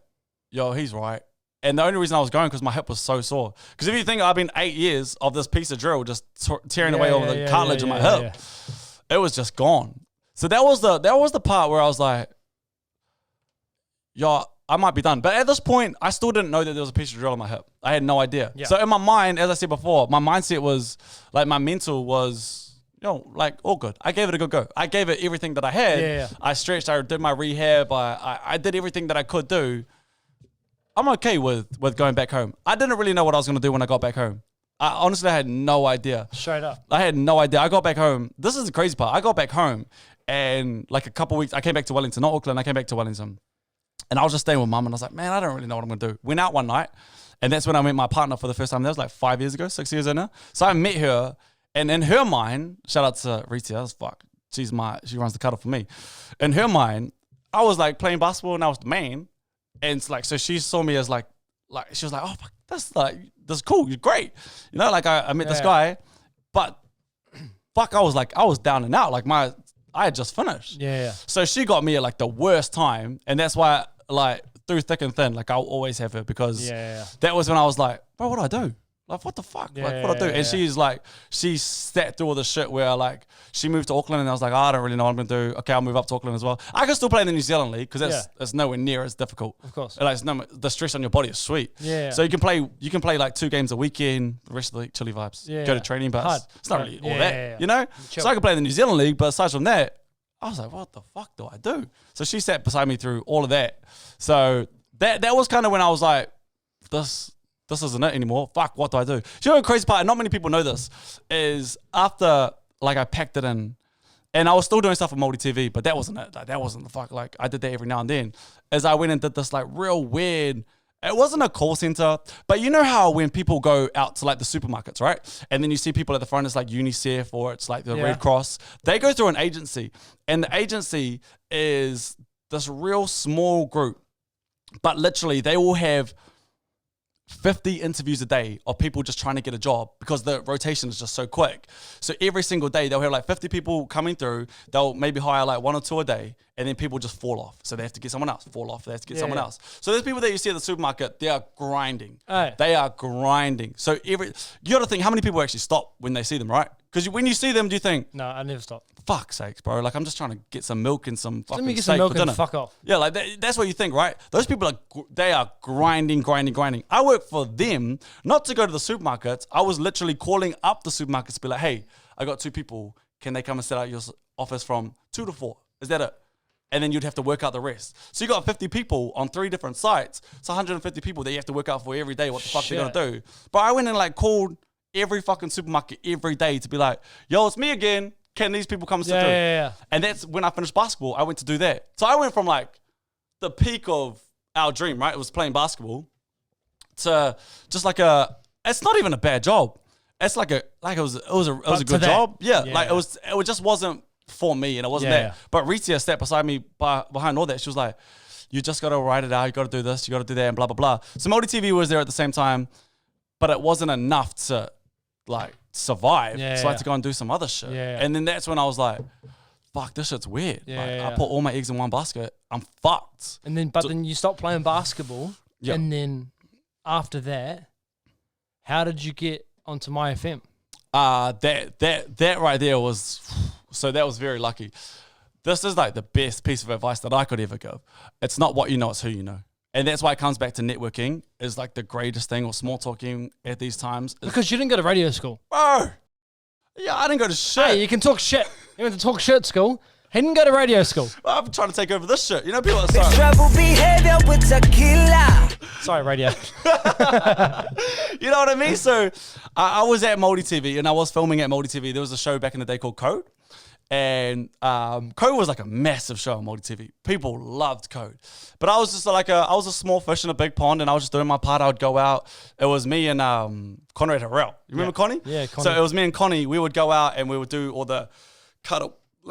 yo, he's right. And the only reason I was going because my hip was so sore. Because if you think I've been 8 years of this piece of drill just tearing away over the cartilage in my hip, it was just gone. So that was the part where I was like, yo, I might be done. But at this point, I still didn't know that there was a piece of drill in my hip. I had no idea. Yeah. So in my mind, as I said before, my mindset was, like my mental was, like all good. I gave it a good go. I gave it everything that I had. Yeah. I stretched, I did my rehab, I did everything that I could do. I'm okay with going back home. I didn't really know what I was going to do when I got back home. Honestly, I had no idea. Straight up. I had no idea. I got back home. This is the crazy part. I got back home and like a couple weeks, I came back to Wellington, not Auckland. I came back to Wellington. And I was just staying with mum and I was like, man, I don't really know what I'm going to do. Went out one night and that's when I met my partner for the first time. That was like 5 years ago, 6 years in now. So I met her and in her mind, shout out to Rita, that's fuck. She runs the cuddle for me. In her mind, I was like playing basketball and I was the man. And it's like, so she saw me as like she was like, oh, fuck, that's cool. You're great. I met this guy, but fuck, I was down and out. Like I I had just finished. Yeah. So she got me at like the worst time. And that's why, like, through thick and thin, like, I'll always have her because that was when I was like, bro, what do I do? Like, what the fuck? Like, what do I do? And she's like, she sat through all this shit where, like, she moved to Auckland and I was like, I don't really know what I'm going to do. Okay, I'll move up to Auckland as well. I can still play in the New Zealand League because it's nowhere near as difficult. Of course. Like, the stress on your body is sweet. Yeah. So you can play like 2 games a weekend, the rest of the week, chilly vibes. Go to training, but it's not really all that, you know? Chill. So I can play in the New Zealand League, but aside from that, I was like, what the fuck do I do? So she sat beside me through all of that. So that was kind of when I was like, this isn't it anymore. Fuck, what do I do? You know the crazy part, and not many people know this, is after like I packed it in, and I was still doing stuff with Multi TV, but that wasn't it. Like, that wasn't the fuck. Like I did that every now and then. As I went and did this like real weird, it wasn't a call center, but you know how when people go out to like the supermarkets, right? And then you see people at the front, it's like UNICEF or it's like the Red Cross. They go through an agency, and the agency is this real small group, but literally they will have 50 interviews a day of people just trying to get a job because the rotation is just so quick. So every single day they'll have like 50 people coming through. They'll maybe hire like 1 or 2 a day, and then people just fall off. So they have to get someone else, fall off. They have to get someone else. So there's people that you see at the supermarket, they are grinding. They are grinding. So you got to think how many people actually stop when they see them, right? Because when you see them, do you think, no, I never stop. Fuck's sakes, bro. Like, I'm just trying to get some milk and some fucking Let me get steak some milk for dinner. and fuck off. Yeah, like that's what you think, right? Those people they are grinding. I work for them, not to go to the supermarkets. I was literally calling up the supermarkets to be like, hey, I got 2 people. Can they come and set out your office from 2 to 4? Is that it? And then you'd have to work out the rest. So you got 50 people on 3 different sites. It's 150 people that you have to work out for every day what the fuck they're going to do. But I went and like called every fucking supermarket every day to be like, yo, it's me again. Can these people come and sit through? Yeah. And that's when I finished basketball. I went to do that. So I went from like the peak of our dream, right? It was playing basketball to just like it's not even a bad job. It's like it was a good job. Yeah. Like it just wasn't for me, and it wasn't that. But Ritia sat beside me behind all that. She was like, you just got to write it out. You got to do this. You got to do that, and blah, blah, blah. So Multi TV was there at the same time, but it wasn't enough to like survive. So I had to go and do some other shit. And then that's when I was like, fuck, this shit's weird. I put all my eggs in one basket. I'm fucked. And then, then you stopped playing basketball. And then after that, how did you get onto Mai FM? That right there was, so that was very lucky. This is like the best piece of advice that I could ever give. It's not what you know, it's who you know. And that's why it comes back to networking is like the greatest thing, or small talking at these times. Because you didn't go to radio school. Bro. Yeah, I didn't go to shit. Hey, you can talk shit. You went to talk shit school. He didn't go to radio school. Well, I'm trying to take over this shit. You know, people are sorry. Trouble behavior with tequila. Sorry, radio. You know what I mean? So I was at Multi TV and I was filming at Multi TV. There was a show back in the day called Code. And Code was like a massive show on Multi TV. People loved Code. But I was just like I was a small fish in a big pond, and I was just doing my part. I would go out. It was me and Conrad Harrell. You remember Connie? Yeah, Connie. So it was me and Connie. We would go out and we would do all the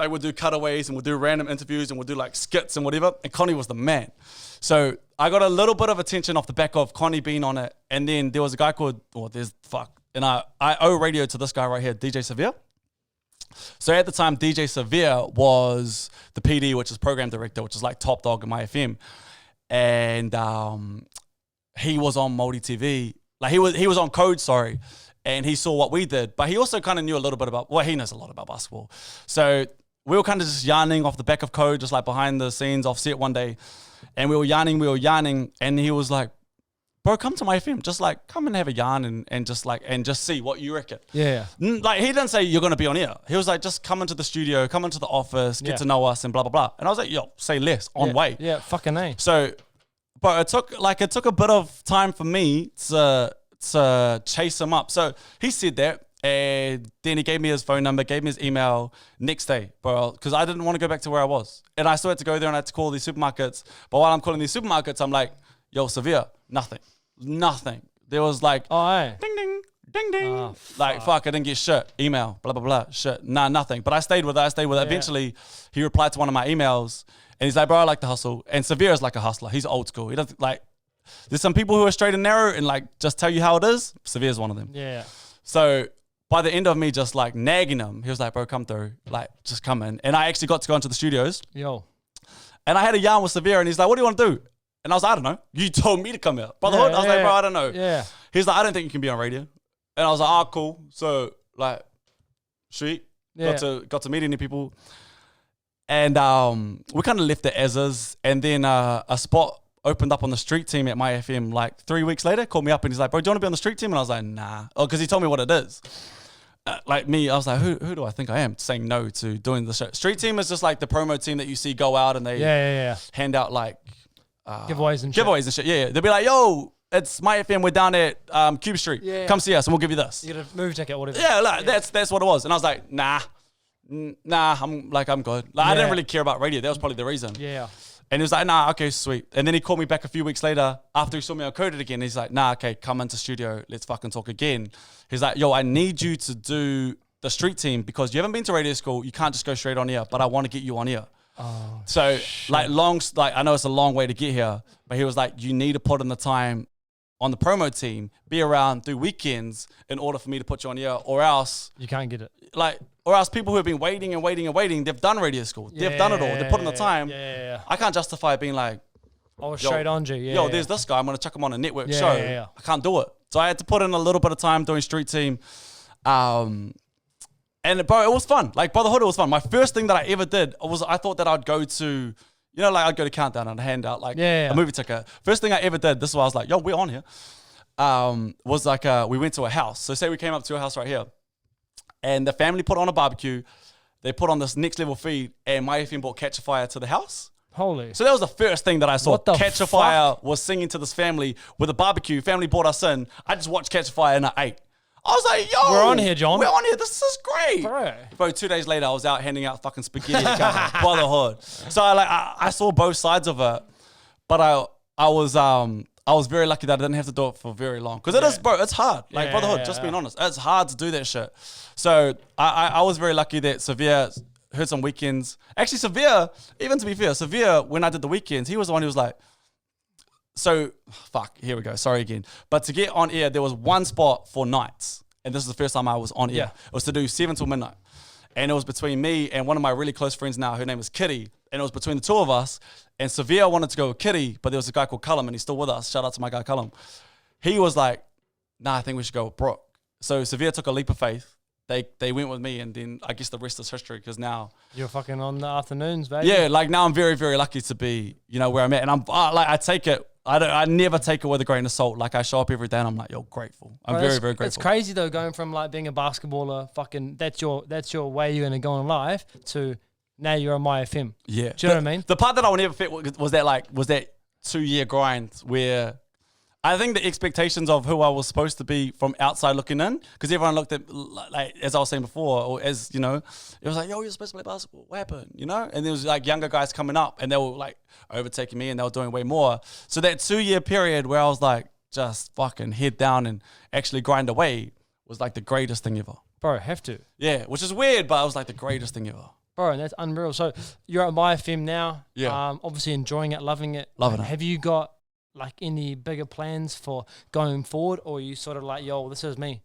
we'd do cutaways and we'd do random interviews and we'd do like skits and whatever. And Connie was the man. So I got a little bit of attention off the back of Connie being on it. And then there was a guy called, and I owe radio to this guy right here, DJ Severe. So at the time, DJ Severe was the PD, which is program director, which is like top dog in Mai FM. And he was on Multi TV. Like he was on Code, sorry. And he saw what we did. But he also kind of knew a little bit about, he knows a lot about basketball. So we were kind of just yarning off the back of Code, just like behind the scenes off set one day. And we were yarning. And he was like, bro, come to Mai FM. Just like, come and have a yarn and just see what you reckon. Yeah. Like, he didn't say you're going to be on air. He was like, just come into the studio, come into the office, get to know us and blah, blah, blah. And I was like, yo, say less, on way. Yeah, fucking A. So, but it took a bit of time for me to chase him up. So he said that, and then he gave me his phone number, gave me his email next day, bro, because I didn't want to go back to where I was. And I still had to go there and I had to call these supermarkets. But while I'm calling these supermarkets, I'm like, yo, Severe, nothing. There was like, ding, ding, ding, ding. Oh, like, fuck, I didn't get shit. Email, blah, blah, blah, shit. Nah, nothing. But I stayed with it. Yeah. Eventually, he replied to one of my emails and he's like, bro, I like the hustle. And Severe is like a hustler. He's old school. He doesn't like, there's some people who are straight and narrow and like just tell you how it is. Severe's one of them. Yeah. So by the end of me just like nagging him, he was like, bro, come through. Like, just come in. And I actually got to go into the studios. Yo. And I had a yarn with Severe, and he's like, what do you want to do? And I was like, I don't know. You told me to come here. Brotherhood? I was like, bro, I don't know. Yeah. He's like, I don't think you can be on radio. And I was like, oh, cool. So, like, sweet. Yeah. Got to meet any people. And we kind of left it as is. And then a spot opened up on the street team at Mai FM like 3 weeks later, called me up and he's like, bro, do you want to be on the street team? And I was like, nah. Oh, because he told me what it is. Like me, I was like, who do I think I am saying no to doing the show? Street team is just like the promo team that you see go out and they hand out like giveaways and shit. Yeah. They'll be like, yo, it's Mai FM. We're down at Cube Street. Yeah. Come see us and we'll give you this. You get a movie ticket or whatever. Yeah, like, that's what it was. And I was like, nah, I'm good. Like, I didn't really care about radio. That was probably the reason. Yeah. And he was like, nah, okay, sweet. And then he called me back a few weeks later after he saw me on Coded again. He's like, nah, okay, come into studio. Let's fucking talk again. He's like, yo, I need you to do the street team because you haven't been to radio school. You can't just go straight on here, but I want to get you on here. Oh, so like I know it's a long way to get here, but he was like, you need to put in the time on the promo team, be around through weekends in order for me to put you on here, or else you can't get it. Like, or else people who have been waiting and waiting and waiting, they've done radio school. They've done it all. They put in the time. Yeah. I can't justify being like, I was straight on you. Yo, there's this guy. I'm going to chuck him on a network show. I can't do it. So I had to put in a little bit of time doing street team. And bro, it was fun. Like Brotherhood, it was fun. My first thing that I ever did was I thought that I'd go to, like I'd go to Countdown and hand out like a movie ticket. First thing I ever did, this is why I was like, yo, we're on here. Was like we went to a house. So say we came up to a house right here. And the family put on a barbecue. They put on this next level feed, and Mai FM brought Catch a Fire to the house. Holy. So that was the first thing that I saw. What the Catch a Fire was singing to this family with a barbecue. Family brought us in. I just watched Catch a Fire and I ate. I was like, yo. We're on here, John. We're on here. This is great. Bro, 2 days later, I was out handing out fucking spaghetti at Brotherhood. So I saw both sides of it, but I was very lucky that I didn't have to do it for very long. Because it is, bro, it's hard. Like Brotherhood, just being honest. It's hard to do that shit. So I was very lucky that Severe heard some weekends. Actually, Severe, even to be fair, Severe, when I did the weekends, he was the one who was like, so, fuck, here we go. Sorry again. But to get on air, there was one spot for nights. And this is the first time I was on air. It was to do 7 till midnight. And it was between me and one of my really close friends now, her name is Kitty. And it was between the two of us. And Severe wanted to go with Kitty, but there was a guy called Cullum, and he's still with us. Shout out to my guy Cullum. He was like, nah, I think we should go with Brook. So Severe took a leap of faith. They went with me, and then I guess the rest is history because now... You're fucking on the afternoons, baby. Yeah, like now I'm very, very lucky to be, where I'm at. And I'm like, I take it... I never take it with a grain of salt. Like I show up every day and I'm like, yo, grateful. I'm very, very grateful. It's crazy though, going from like being a basketballer, fucking that's your way you're gonna go in life, to now you're on Mai FM. Yeah. Do you know what I mean? The part that I would never fit was that 2 year grind where I think the expectations of who I was supposed to be from outside looking in, because everyone looked at, like, as I was saying before, or as, it was like, yo, you're supposed to play basketball. What happened? And there was like younger guys coming up and they were like overtaking me and they were doing way more. So that 2 year period where I was like, just fucking head down and actually grind away was like the greatest thing ever. Bro, have to. Yeah, which is weird, but it was like the greatest thing ever. Bro, and that's unreal. So you're at Mai FM now. Yeah. Obviously enjoying it, loving it. Loving it. Have you got like any bigger plans for going forward, or are you sort of like, yo, this is me?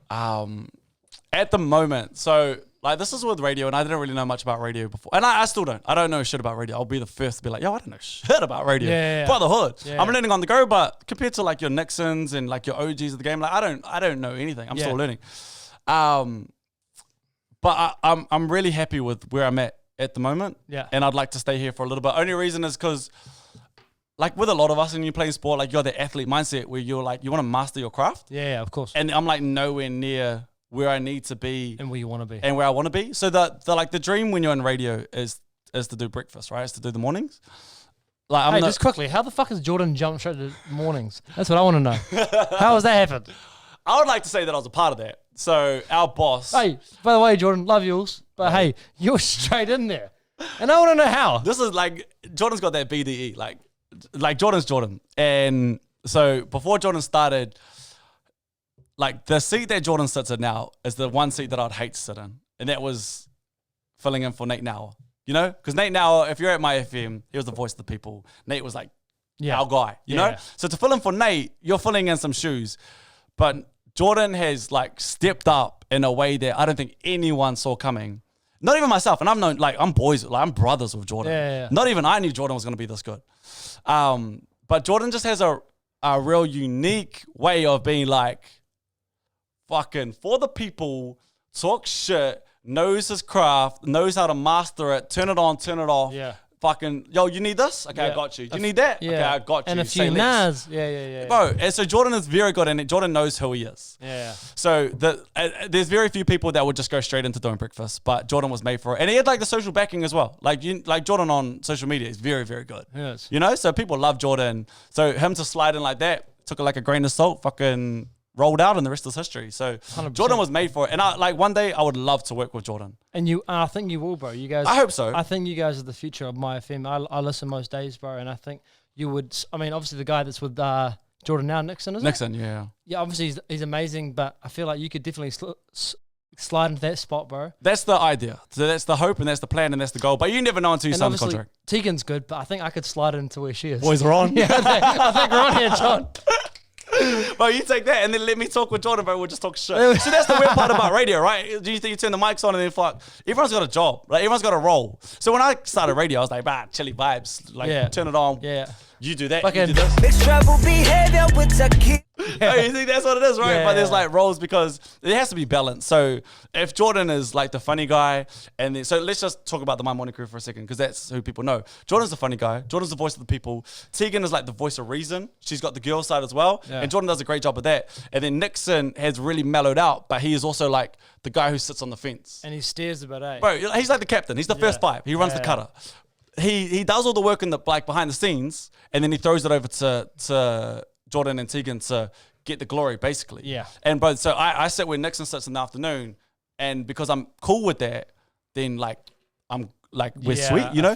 At the moment, so like this is with radio, and I didn't really know much about radio before, and I still don't. I don't know shit about radio. I'll be the first to be like, yo, I don't know shit about radio. Yeah. Brotherhood. Yeah. I'm learning on the go, but compared to like your Nixons and like your OGs of the game, like I don't know anything. I'm still learning. But I'm really happy with where I'm at the moment. Yeah. And I'd like to stay here for a little bit. Only reason is because, like with a lot of us, when you play sport, like you're the athlete mindset where you're like, you want to master your craft. Yeah, of course. And I'm like nowhere near where I need to be. And where you want to be. And where I want to be. So the dream when you're in radio is to do breakfast, right? Is to do the mornings. Like just quickly, how the fuck is Jordan jump straight to mornings? That's what I want to know. How has that happened? I would like to say that I was a part of that. So our boss. Hey, by the way, Jordan, love yours. But hey, you're straight in there. And I want to know how. This is like, Jordan's got that BDE. Like Jordan's Jordan. And so before Jordan started, like the seat that Jordan sits in now is the one seat that I'd hate to sit in. And that was filling in for Nate Nauer. Because Nate Nauer, if you're at Mai FM, he was the voice of the people. Nate was like our guy, you know? So to fill in for Nate, you're filling in some shoes. But Jordan has like stepped up in a way that I don't think anyone saw coming. Not even myself. And I'm I'm brothers with Jordan. Yeah. Not even I knew Jordan was going to be this good. But Jordan just has a real unique way of being like, fucking for the people, talk shit, knows his craft, knows how to master it, turn it on, turn it off. Yeah. Fucking, yo, you need this? Okay, I got you. Do you need that? Yeah. Okay, I got you. And a Say few less. nahs. Yeah. Bro, and so Jordan is very good in it. Jordan knows who he is. Yeah. So there's very few people that would just go straight into doing breakfast, but Jordan was made for it. And he had like the social backing as well. Like Jordan on social media is very, very good. Yes. You know, so people love Jordan. So him to slide in like that, took it like a grain of salt, fucking rolled out, and the rest is history. So 100%. Jordan was made for it. And one day I would love to work with Jordan. And I think you will, bro. You guys. I hope so. I think you guys are the future of Mai FM. I listen most days, bro, and I think you would. I mean, obviously the guy that's with Jordan now, Nixon, is Nixon, yeah. Yeah, obviously he's amazing, but I feel like you could definitely slide into that spot, bro. That's the idea. So that's the hope, and that's the plan, and that's the goal. But you never know until you sign the contract. Tegan's good, but I think I could slide into where she is. Boys are on. Yeah, I think we're on here, John. Bro, you take that and then let me talk with Jordan, bro. We'll just talk shit. So that's the weird part about radio, right? Do you think you turn the mics on and then fuck? Everyone's got a job. Like, everyone's got a role. So when I started radio, I was like, chilly vibes. Like, turn it on. Yeah. You do that. Fucking you do this. Mixed trouble behavior with tequila. Hey, you think that's what it is, right? Yeah. But there's like roles because it has to be balanced. So if Jordan is like the funny guy, and then so let's just talk about the My Morning Crew for a second because that's who people know. Jordan's the funny guy. Jordan's the voice of the people. Tegan is like the voice of reason. She's got the girl side as well, and Jordan does a great job of that. And then Nixon has really mellowed out, but he is also like the guy who sits on the fence. And he steers a bit, eh? Bro, he's like the captain. He's the first pipe. He runs the cutter. He does all the work in the like behind the scenes, and then he throws it over to Jordan and Tegan to get the glory, basically. Yeah. And both. So I sit where Nixon sits in the afternoon, and because I'm cool with that, then like I'm like we're sweet, you know.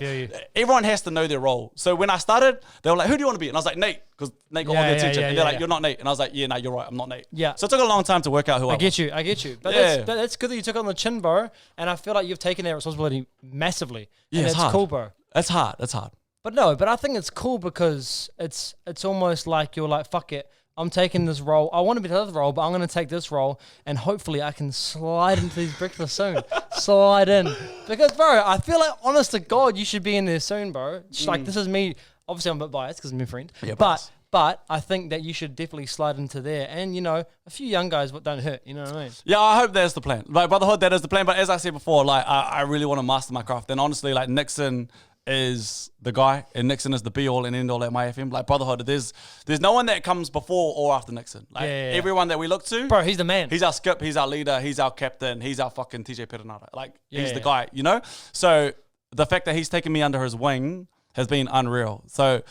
Everyone has to know their role. So when I started, they were like, "Who do you want to be?" And I was like, "Nate," because Nate got all the attention. And they're like, "You're not Nate," and I was like, "Yeah, no, you're right. I'm not Nate." Yeah. So it took a long time to work out who I was. I get you. But Yeah. that's good that you took it on the chin, bro. And I feel like you've taken that responsibility massively. Yeah, and it's hard. cool, bro. It's hard. It's hard. But I think it's cool because it's almost like you're like, fuck it, I'm taking this role. I want to be the other role, but I'm going to take this role, and hopefully I can slide into these breakfasts soon. Slide in. Because, bro, I feel like, honest to God, you should be in there soon, bro. Just like, this is me. Obviously, I'm a bit biased because I'm your friend. Yeah, but I think that you should definitely slide into there. And, you know, a few young guys don't hurt. You know what I mean? Yeah, I hope that's the plan. Like, brotherhood, that is the plan. But as I said before, like, I really want to master my craft. And honestly, like, Nixon is the guy, and Nixon is the be all and end all at Mai FM. Like, brotherhood, there's no one that comes before or after Nixon. Like, everyone that we look to, bro, he's the man. He's our skip, he's our leader, he's our captain, he's our fucking TJ Perenara. Like, he's the guy, you know. So the fact that he's taken me under his wing has been unreal. So,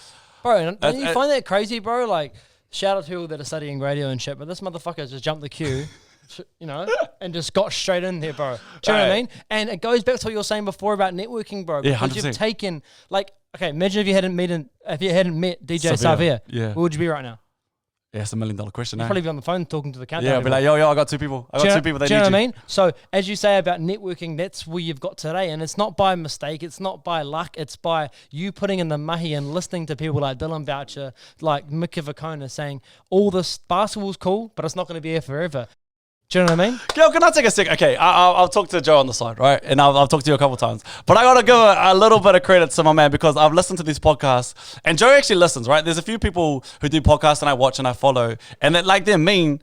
bro, don't you find that crazy, bro? Like, shout out to people that are studying radio and shit, but this motherfucker just jumped the queue. You know, and just got straight in there, bro. Do you know what I mean? And it goes back to what you were saying before about networking, bro. Yeah, because 100%. you've taken, like, okay, imagine if you hadn't met DJ Savia. Yeah. Where would you be right now? Yeah, it's $1 million question. You'd probably be on the phone talking to the countdown. Yeah, I'd be like, yo, I got two people. I got two people. They do you need know what you. I mean? So, as you say about networking, that's where you've got today. And it's not by mistake. It's not by luck. It's by you putting in the mahi and listening to people like Dylan Boucher, like Mickey Vicona saying, all this basketball's cool, but it's not going to be here forever. Do you know what I mean? Yo, can I take a sec? Okay, I'll talk to Joe on the side, right? And I've talked to you a couple of times. But I got to give a little bit of credit to my man because I've listened to these podcasts. And Joe actually listens, right? There's a few people who do podcasts and I watch and I follow. And they're mean.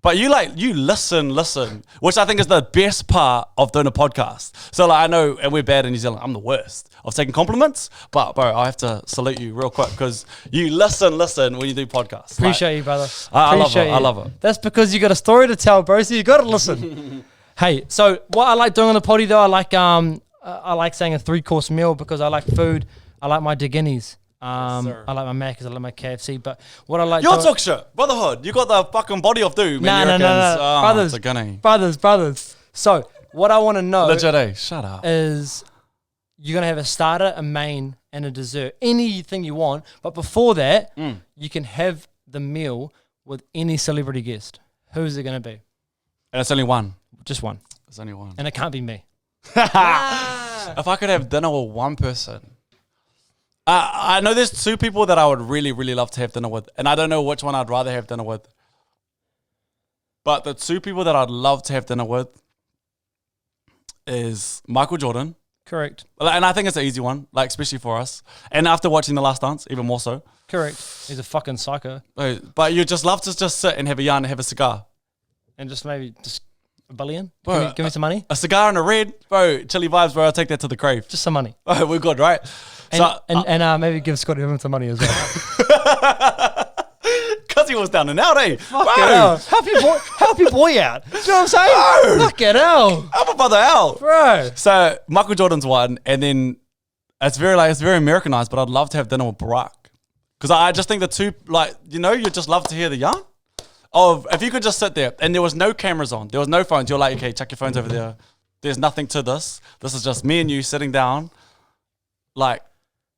But you listen, which I think is the best part of doing a podcast. So like I know, and we're bad in New Zealand. I'm the worst of taking compliments. But bro, I have to salute you real quick because you listen when you do podcasts. Appreciate you, brother. I love it. That's because you got a story to tell, bro. So you got to listen. Hey, so what I like doing on the potty though, I like saying a 3-course meal because I like food. I like my Diginis. I like my Mac's, I like my KFC, but what I like... You're talk shit. Brotherhood. You got the fucking body of doom. No. Brothers. So, what I want to know... Legit, shut up. ...is you're going to have a starter, a main, and a dessert. Anything you want, but before that, you can have the meal with any celebrity guest. Who's it going to be? And it's only one. Just one. It's only one. And it can't be me. If I could have dinner with one person... I know there's two people that I would really, really love to have dinner with, and I don't know which one I'd rather have dinner with. But the two people that I'd love to have dinner with is Michael Jordan. Correct. And I think it's an easy one, like especially for us. And after watching The Last Dance, even more so. Correct. He's a fucking psycho. But you just love to just sit and have a yarn and have a cigar. And just maybe just a billion? Bro, give me some money? A cigar and a red? Bro, chili vibes, bro. I'll take that to the crave. Just some money. Oh, we're good, right? And maybe give Scotty him some money as well. Because he was down and out, eh? Fuck it hell. Help your boy out. Do you know what I'm saying? Bro. Fuck it hell. Help a brother out. Bro. So Michael Jordan's one, and then it's very Americanized, but I'd love to have dinner with Barack. Because I just think the two, like, you just love to hear the yarn. Of if you could just sit there and there was no cameras on, there was no phones, you're like, okay, chuck your phones over there. There's nothing to this. This is just me and you sitting down, like,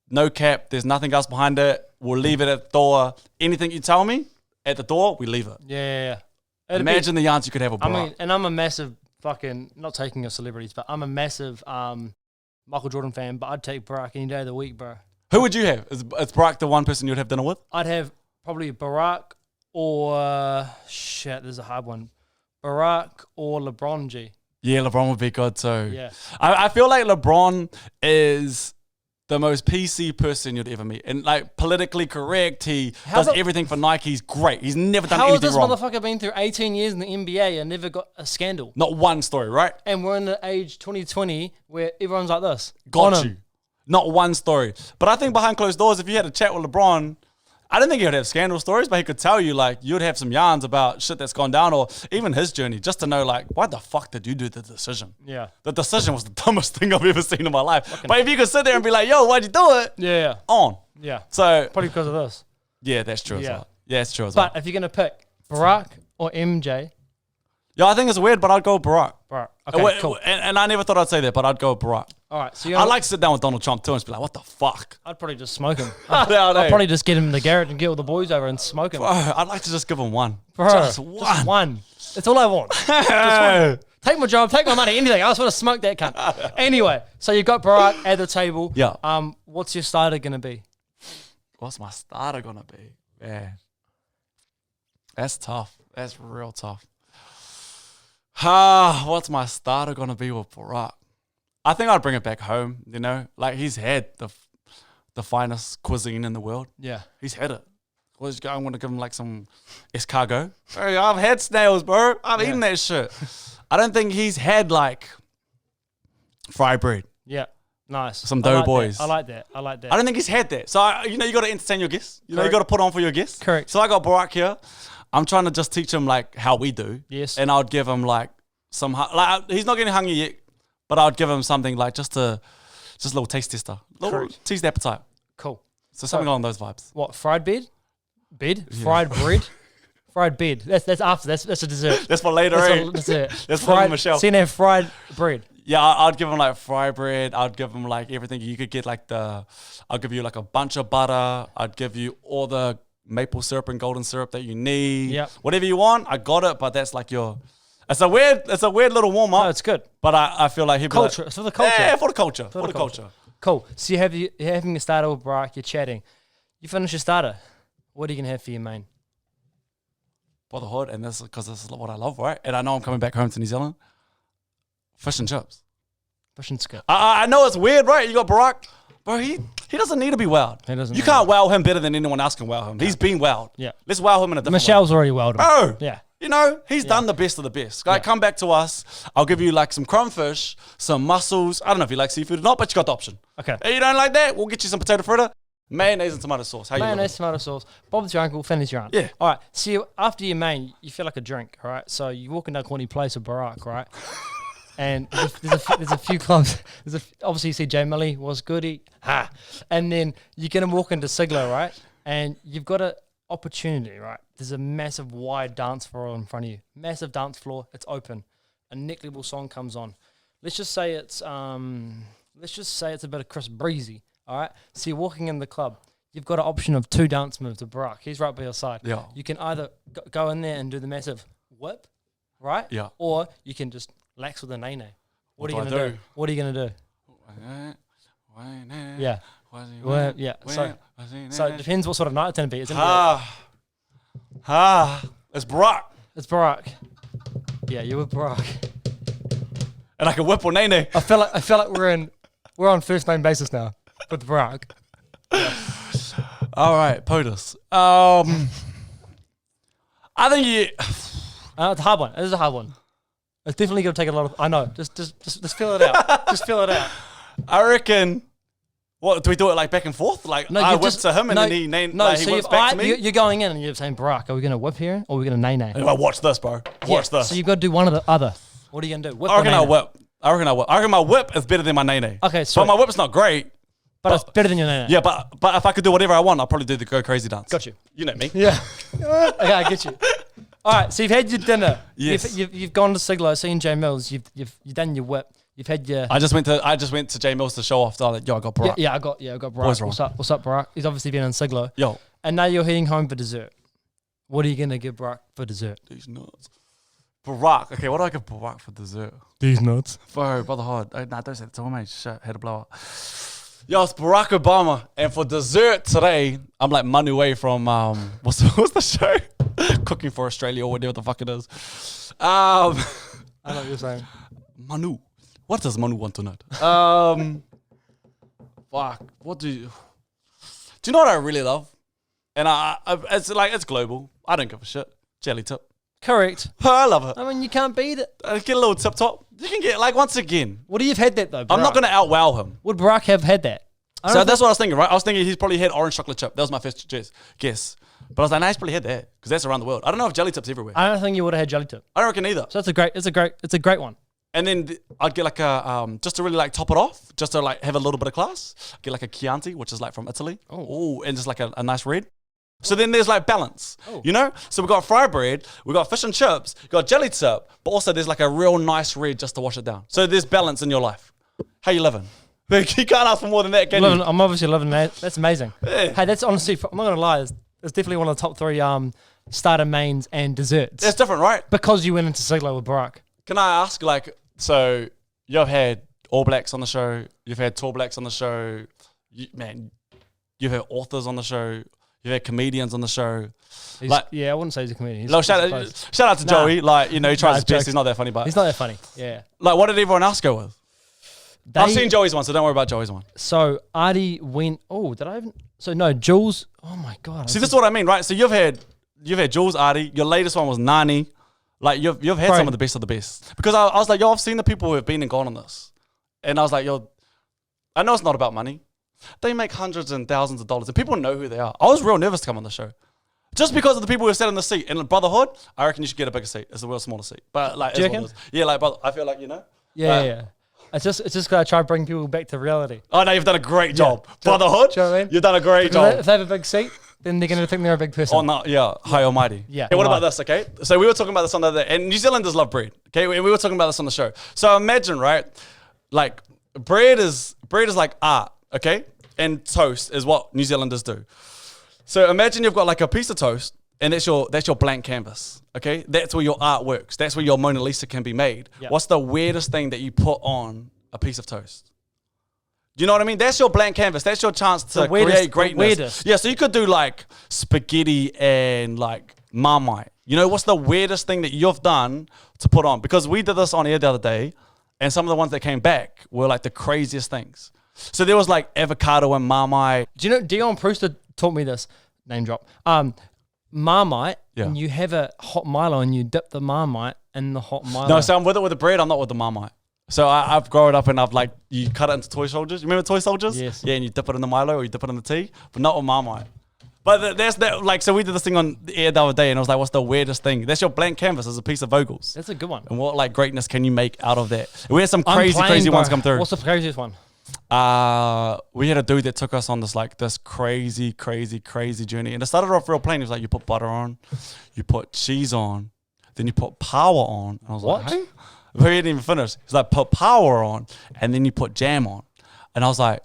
no cap. There's nothing else behind it. We'll leave it at the door. Anything you tell me at the door, we leave it. Yeah. Imagine the yarns you could have with Barack. I mean, and I'm a massive fucking, not taking your celebrities, but I'm a massive Michael Jordan fan, but I'd take Barack any day of the week, bro. Who would you have? Is Barack the one person you'd have dinner with? I'd have probably Barack or, there's a hard one. Barack or LeBron G. Yeah, LeBron would be good too. Yeah. I feel like LeBron is the most PC person you'd ever meet. And like politically correct, he does everything for Nike. He's great. He's never done anything wrong. How has this motherfucker been through 18 years in the NBA and never got a scandal? Not one story, right? And we're in the age 2020 where everyone's like this. Got you. Not one story. But I think behind closed doors, if you had a chat with LeBron, I don't think he would have scandal stories, but he could tell you, like, you'd have some yarns about shit that's gone down or even his journey, just to know, like, why the fuck did you do the decision? Yeah. The decision was the dumbest thing I've ever seen in my life. But if you could sit there and be like, yo, why'd you do it? Yeah. On. Yeah. So. Probably because of this. Yeah, that's true as well. Yeah, it's true as well. But if you're going to pick Barack or MJ. Yeah, I think it's weird, but I'd go with Barack. Barack. Okay, cool. And I never thought I'd say that, but I'd go with Barack. All right. So I'd like to sit down with Donald Trump too and just be like, what the fuck? I'd probably just smoke him. I'd probably just get him in the garage and get all the boys over and smoke him. Bro, I'd like to just give him one. Bro, just one. That's all I want. Just one. Take my job, take my money, anything. I just want to smoke that cunt. Anyway, so you've got Barack at the table. Yeah. What's your starter going to be? What's my starter going to be? Yeah. That's tough. That's real tough. What's my starter going to be with Barack? I think I'd bring it back home, you know? Like, he's had the finest cuisine in the world. Yeah. He's had it. I want to give him, like, some escargot. Hey, I've had snails, bro. I've eaten that shit. I don't think he's had, like, fried bread. Yeah. Nice. Some doughboys. I like that. I don't think he's had that. So, you got to entertain your guests. You know, you got to put on for your guests. Correct. So I got Barack here. I'm trying to just teach him, like, how we do. Yes. And I'd give him, like, some... Like, he's not getting hungry yet, but I'd give him something, like, just a little taste tester. Tease the appetite. Cool. So something along those vibes. What, fried bed? Yeah. Fried bread? Fried bed. That's after. That's a dessert. That's for later, That's it. That's for Michelle. So you have fried bread. Yeah, I'd give him, like, fried bread. I'd give him, like, everything. You could get, like, I'll give you, like, a bunch of butter. I'd give you all the maple syrup and golden syrup that you need. Yep. Whatever you want, I got it, but that's, like, it's a weird little warm-up. No, it's good. But I feel like he'd be culture. Like, it's for the culture. Yeah, for the culture. For the culture. Cool. So you're having a starter with Barack, you're chatting. You finish your starter. What are you going to have for your main? By the hood, and because this is what I love, right? And I know I'm coming back home to New Zealand. Fish and chips. Fish and skip. I know it's weird, right? You got Barack. Bro, he doesn't need to be wowed. He doesn't. You can't wow him better than anyone else can wow him. No. He's been wowed. Yeah. Let's wow him in a different Michelle's way. already wowed him. Bro. Yeah. You know, he's done the best of the best. Like, come back to us. I'll give you, like, some crumbfish, some mussels. I don't know if you like seafood or not, but you got the option. Okay. If you don't like that, we'll get you some potato fritter, mayonnaise and tomato sauce. Mayonnaise, tomato sauce. Bob's your uncle, Fanny's your aunt. Yeah. All right. So after your main, you feel like a drink, all right? So you walk into Corny Place with Barack, right? And there's a few clubs. Obviously, you see Jay Millie was goody. And then you're going to walk into Siglo, right? And you've got an opportunity, right? There's a massive wide dance floor in front of you. Massive dance floor. It's open. A neck level song comes on. Let's just say it's a bit of Chris Breezy. All right. So you're walking in the club. You've got an option of two dance moves with Barack. He's right by your side. Yeah. You can either go in there and do the massive whip, right? Yeah. Or you can just lax with a nay-nay. What are you going to do? What are you going to do? Yeah. Well, yeah. So it depends what sort of night it's going to be. It's Barack. It's Barack. It's Barack. Yeah, you're with Brock. And I can whip on Nene. I feel like we're on first name basis now with Brock. All right, POTUS. I think you... It's a hard one. It is a hard one. It's definitely going to take a lot of... I know. Just feel it out. Just feel it out. I reckon... What, do we do it like back and forth? Like I whip to him and then he whips back to me? You're going in and you're saying, Brock, are we going to whip here or are we going to nay-nay? Like, watch this, bro. Watch this. So you've got to do one or the other. What are you going to do? Whip I reckon I'll whip. I reckon my whip is better than my nay-nay. Okay, so but my whip's not great. But it's better than your nay-nay. Yeah, but if I could do whatever I want, I'll probably do the go crazy dance. Got you. You know me. Yeah. Okay, I get you. All right, so you've had your dinner. Yes. You've gone to Siglo, seen J Mills. You've done your whip. You've had your. I just went to J Mills to show off. So I was like, yo, I got Brock. Yeah, I got Brock. What's up, Brock? He's obviously been in Siglo. Yo. And now you're heading home for dessert. What are you gonna give Brock for dessert? These nuts. Brock. Okay, what do I give Brock for dessert? These nuts. Bro, brother hard. Nah, don't say that to him, mate. Shit, had to blow up. Yo, it's Barack Obama. And for dessert today, I'm like Manu away from, what's the show? Cooking for Australia or whatever the fuck it is. I know what you're saying. Manu. What does Manu want tonight? Fuck. What do you know what I really love? And it's global. I don't give a shit. Jelly tip. Correct. I love it. I mean, you can't beat it. I get a little tip top. You can get, like, once again. Would he have had that, though, Barack? I'm not going to out-wow him. Would Barack have had that? So that's what I was thinking, right? I was thinking he's probably had orange chocolate chip. That was my first guess. But I was like, nah, he's probably had that because that's around the world. I don't know if jelly tip's everywhere. I don't think you would have had jelly tip. I don't reckon either. So it's a great one. And then I'd get like a, just to really like top it off, just to like have a little bit of class, I'd get like a Chianti, which is like from Italy. Oh, and just like a nice red. So then there's like balance, you know? So we got fry bread, we got fish and chips, we got jelly tip, but also there's like a real nice red just to wash it down. So there's balance in your life. How you living? You can't ask for more than that, can you? I'm obviously living that. That's amazing. Yeah. Hey, that's honestly, I'm not going to lie, it's definitely one of the top three starter mains and desserts. It's different, right? Because you went into Siglo with Barack. Can I ask, like, so you've had All Blacks on the show, you've had Tall Blacks on the show, you've had authors on the show, you've had comedians on the show. I wouldn't say he's a comedian. Shout out to Joey. Like, you know, he tries his best. He's not that funny, but he's not that funny. Yeah. Like, what did everyone else go with? I've seen Joey's one, so don't worry about Joey's one. So Artie went. Oh, did I even? So no, Jules. Oh my god. See, this is what I mean, right? So you've had Jules, Artie. Your latest one was Nani. Like you've had some of the best. Because I was like, yo, I've seen the people who have been and gone on this, and I was like, yo, I know it's not about money. They make hundreds and thousands of dollars, and people know who they are. I was real nervous to come on the show, just because of the people who sat in the seat. In Brotherhood, I reckon you should get a bigger seat. It's a real smaller seat, but like, do you reckon? Yeah, like, brother, I feel like, you know. Yeah. It's just gotta try to bring people back to reality. Oh no, you've done a great job, Brotherhood. Do you know what I mean? You've done a great job. If they have a big seat, then they're gonna think they're a big person. Oh no, yeah, high almighty. Yeah. Hey, what about this? Okay, so we were talking about this on the other day, and New Zealanders love bread. Okay, we were talking about this on the show. So imagine, right, like bread is like art. Okay, and toast is what New Zealanders do. So imagine you've got like a piece of toast, and that's your blank canvas. Okay, that's where your art works. That's where your Mona Lisa can be made. Yep. What's the weirdest thing that you put on a piece of toast? Do you know what I mean? That's your blank canvas. That's your chance to create greatness. Yeah, so you could do like spaghetti and like Marmite. You know, what's the weirdest thing that you've done to put on? Because we did this on air the other day, and some of the ones that came back were like the craziest things. So there was like avocado and Marmite. Do you know, Dion Brewster taught me this, name drop. Marmite, and you have a hot Milo and you dip the Marmite in the hot Milo. No, so I'm with it with the bread, I'm not with the Marmite. So I've grown up and I've like, you cut it into toy soldiers. You remember toy soldiers? Yes. Yeah, and you dip it in the Milo or you dip it in the tea, but not with Marmite. But there's that, like, so we did this thing on the air the other day and I was like, what's the weirdest thing? That's your blank canvas as a piece of vocals. That's a good one. And what like greatness can you make out of that? And we had some crazy ones come through. What's the craziest one? We had a dude that took us on this crazy journey. And it started off real plain. He was like, you put butter on, you put cheese on, then you put power on. And I was like, hey? We didn't even finish. He's like, put power on, and then you put jam on. And I was like,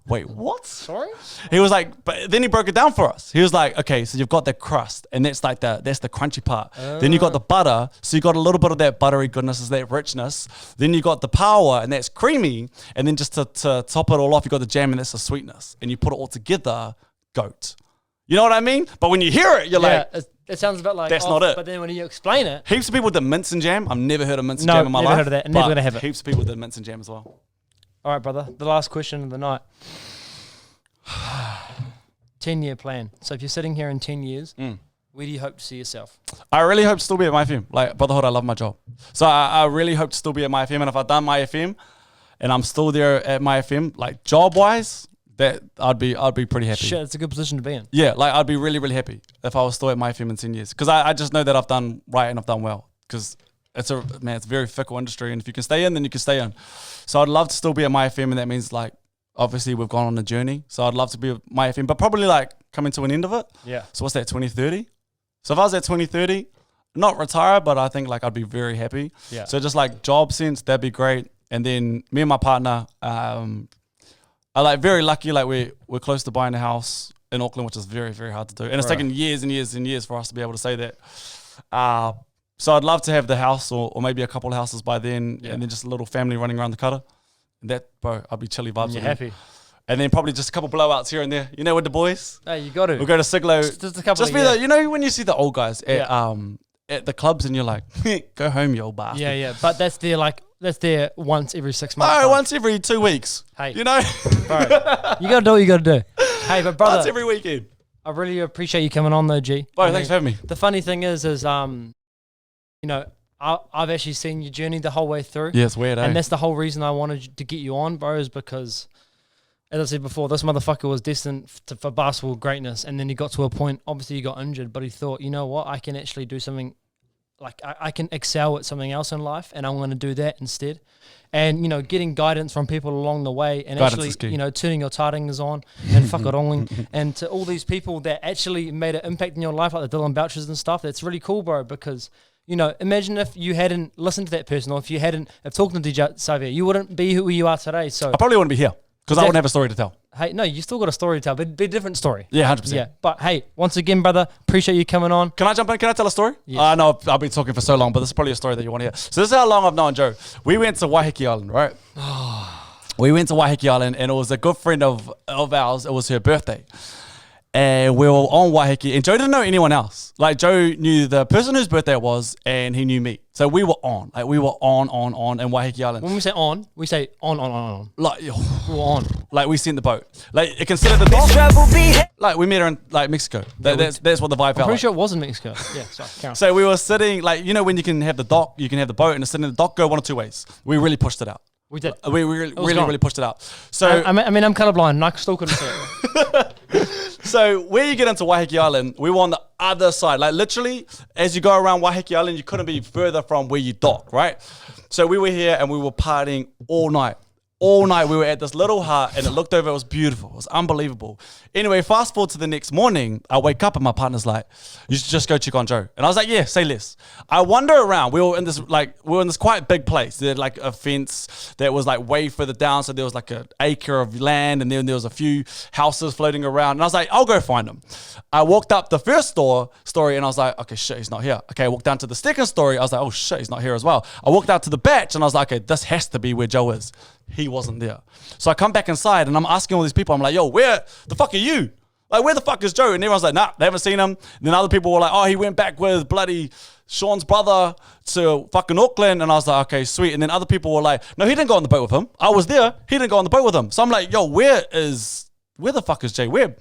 wait, what? Sorry? He was like, but then he broke it down for us. He was like, okay, so you've got the crust, and that's like that's the crunchy part. Then you got the butter, so you got a little bit of that buttery goodness, is that richness. Then you got the power, and that's creamy. And then just to top it all off, you got the jam, and that's the sweetness. And you put it all together, goat. You know what I mean? But when you hear it, you're like, it sounds a bit like that's not it. But then when you explain it, heaps of people did mince and jam. I've never heard of mince and jam in my life. never heard of that. And never gonna have it. Heaps of people did mince and jam as well. all right, brother. The last question of the night. 10-year plan. So if you're sitting here in 10 years, where do you hope to see yourself? I really hope to still be at Mai FM. Like, brotherhood, I love my job. So I really hope to still be at Mai FM. And if I've done Mai FM and I'm still there at Mai FM, like job-wise, that I'd be pretty happy. Shit, it's a good position to be in. Yeah, like I'd be really, really happy if I was still at Mai FM in 10 years. Because I just know that I've done right and I've done well. Because it's a very fickle industry. And if you can stay in, then you can stay in. So I'd love to still be at Mai FM. And that means like, obviously we've gone on a journey. So I'd love to be at Mai FM, but probably like coming to an end of it. Yeah. So what's that, 2030? So if I was at 2030, not retire, but I think like I'd be very happy. Yeah. So just like job sense, that'd be great. And then me and my partner, are like very lucky. Like we're close to buying a house in Auckland, which is very, very hard to do. And it's taken years and years and years for us to be able to say that. So I'd love to have the house or maybe a couple of houses by then, and then just a little family running around the cutter. And that, bro, I'd be chilly vibes. You're happy. And then probably just a couple blowouts here and there. You know, with the boys. Hey, you got to. We'll go to Siglo. Just a couple. Just be you know, when you see the old guys at the clubs and you're like, go home, you old bastard. Yeah, yeah. But that's there once every 6 months. No, once every 2 weeks. Hey. You know? Bro, you got to do what you got to do. Hey, but brother. Once every weekend. I really appreciate you coming on though, G. Bro, thanks for having me. The funny thing is you know, I've actually seen your journey the whole way through. Yeah, it's weird, And that's the whole reason I wanted to get you on, bro, is because, as I said before, this motherfucker was destined for basketball greatness. And then he got to a point, obviously he got injured, but he thought, you know what, I can actually do something, like I can excel at something else in life, and I'm going to do that instead. And, you know, getting guidance from people along the way and Guidance actually, is key. you know, turning your taringas on and whakarongi and to all these people that actually made an impact in your life, like the Dylan Bouchers and stuff. That's really cool, bro, because, you know, imagine if you hadn't listened to that person, or if talking to DJ Xavier, you wouldn't be who you are today. So I probably wouldn't be here because I wouldn't have a story to tell. Hey, no, you still got a story to tell, but it'd be a different story. Yeah, 100%. Yeah, but hey, once again, brother, appreciate you coming on. Can I jump in? Can I tell a story? Yes. I know I've been talking for so long, but this is probably a story that you want to hear. So this is how long I've known Joe. We went to Waiheke Island, right? We went to Waiheke Island, and it was a good friend of ours. It was her birthday. And we were on Waiheke, and Joe didn't know anyone else. Like, Joe knew the person whose birthday it was, and he knew me. So we were on. Like, we were on in Waiheke Island. When we say on. Like, We were on. like we seen the boat. Like, you consider the dock. Like, we met her in, like, Mexico. That's what the vibe felt I'm pretty like. sure it was in Mexico. Yeah, sorry. Carry on. So we were sitting, like, you know, when you can have the dock, you can have the boat, and it's sitting in the dock, go one or two ways. We really pushed it out. We did. We really pushed it out. So I mean, I'm colorblind, and I still couldn't see it. So where you get into Waiheke Island, we were on the other side. Like literally, as you go around Waiheke Island, you couldn't be further from where you dock, right? So we were here and we were partying all night. All night we were at this little hut and it looked over, it was beautiful. It was unbelievable. Anyway, fast forward to the next morning, I wake up and my partner's like, you should just go check on Joe. And I was like, yeah, say less. I wander around. We were in this quite big place. They had like a fence that was like way further down. So there was like an acre of land and then there was a few houses floating around. And I was like, I'll go find him. I walked up the first story and I was like, okay, shit, he's not here. Okay, I walked down to the second story. I was like, oh shit, he's not here as well. I walked out to the batch and I was like, okay, this has to be where Joe is. He wasn't there. So I come back inside and I'm asking all these people, I'm like, yo, where the fuck are you? Like, where the fuck is Joe? And everyone's like, nah, they haven't seen him. And then other people were like, oh, he went back with bloody Sean's brother to fucking Auckland. And I was like, okay, sweet. And then other people were like, no, he didn't go on the boat with him. I was there. He didn't go on the boat with him. So I'm like, yo, where the fuck is Jay Webb?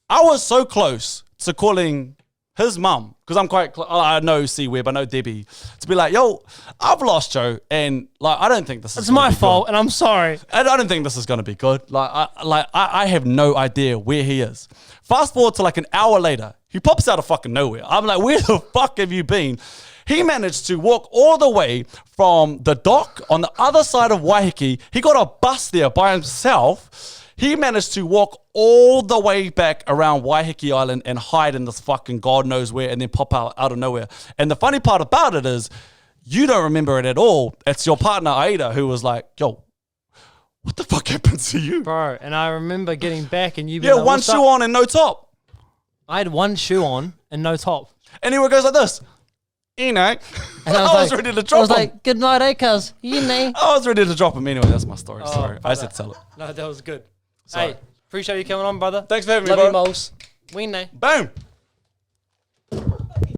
I was so close to calling his mum, because I'm quite I know C Webb, I know Debbie, to be like, yo, I've lost Joe, and like I don't think this is. It's my fault, and I'm sorry. I don't think this is gonna be good. I have no idea where he is. Fast forward to like an hour later, he pops out of fucking nowhere. I'm like, where the fuck have you been? He managed to walk all the way from the dock on the other side of Waiheke. He got a bus there by himself. He managed to walk all the way back around Waiheke Island and hide in this fucking God knows where and then pop out of nowhere. And the funny part about it is you don't remember it at all. It's your partner, Aida, who was like, yo, what the fuck happened to you? Bro, and I remember getting back and you being like, one shoe on and no top. I had one shoe on and no top. And he goes like this. You know. And I was ready to drop him. I was like, good night, eh, cuz? You know. I was ready to drop him anyway. That's my story. Sorry. I said tell it. No, that was good. Sorry. Hey, appreciate you coming on, brother. Thanks for having me, Love bro. you, Moles. Win. Boom.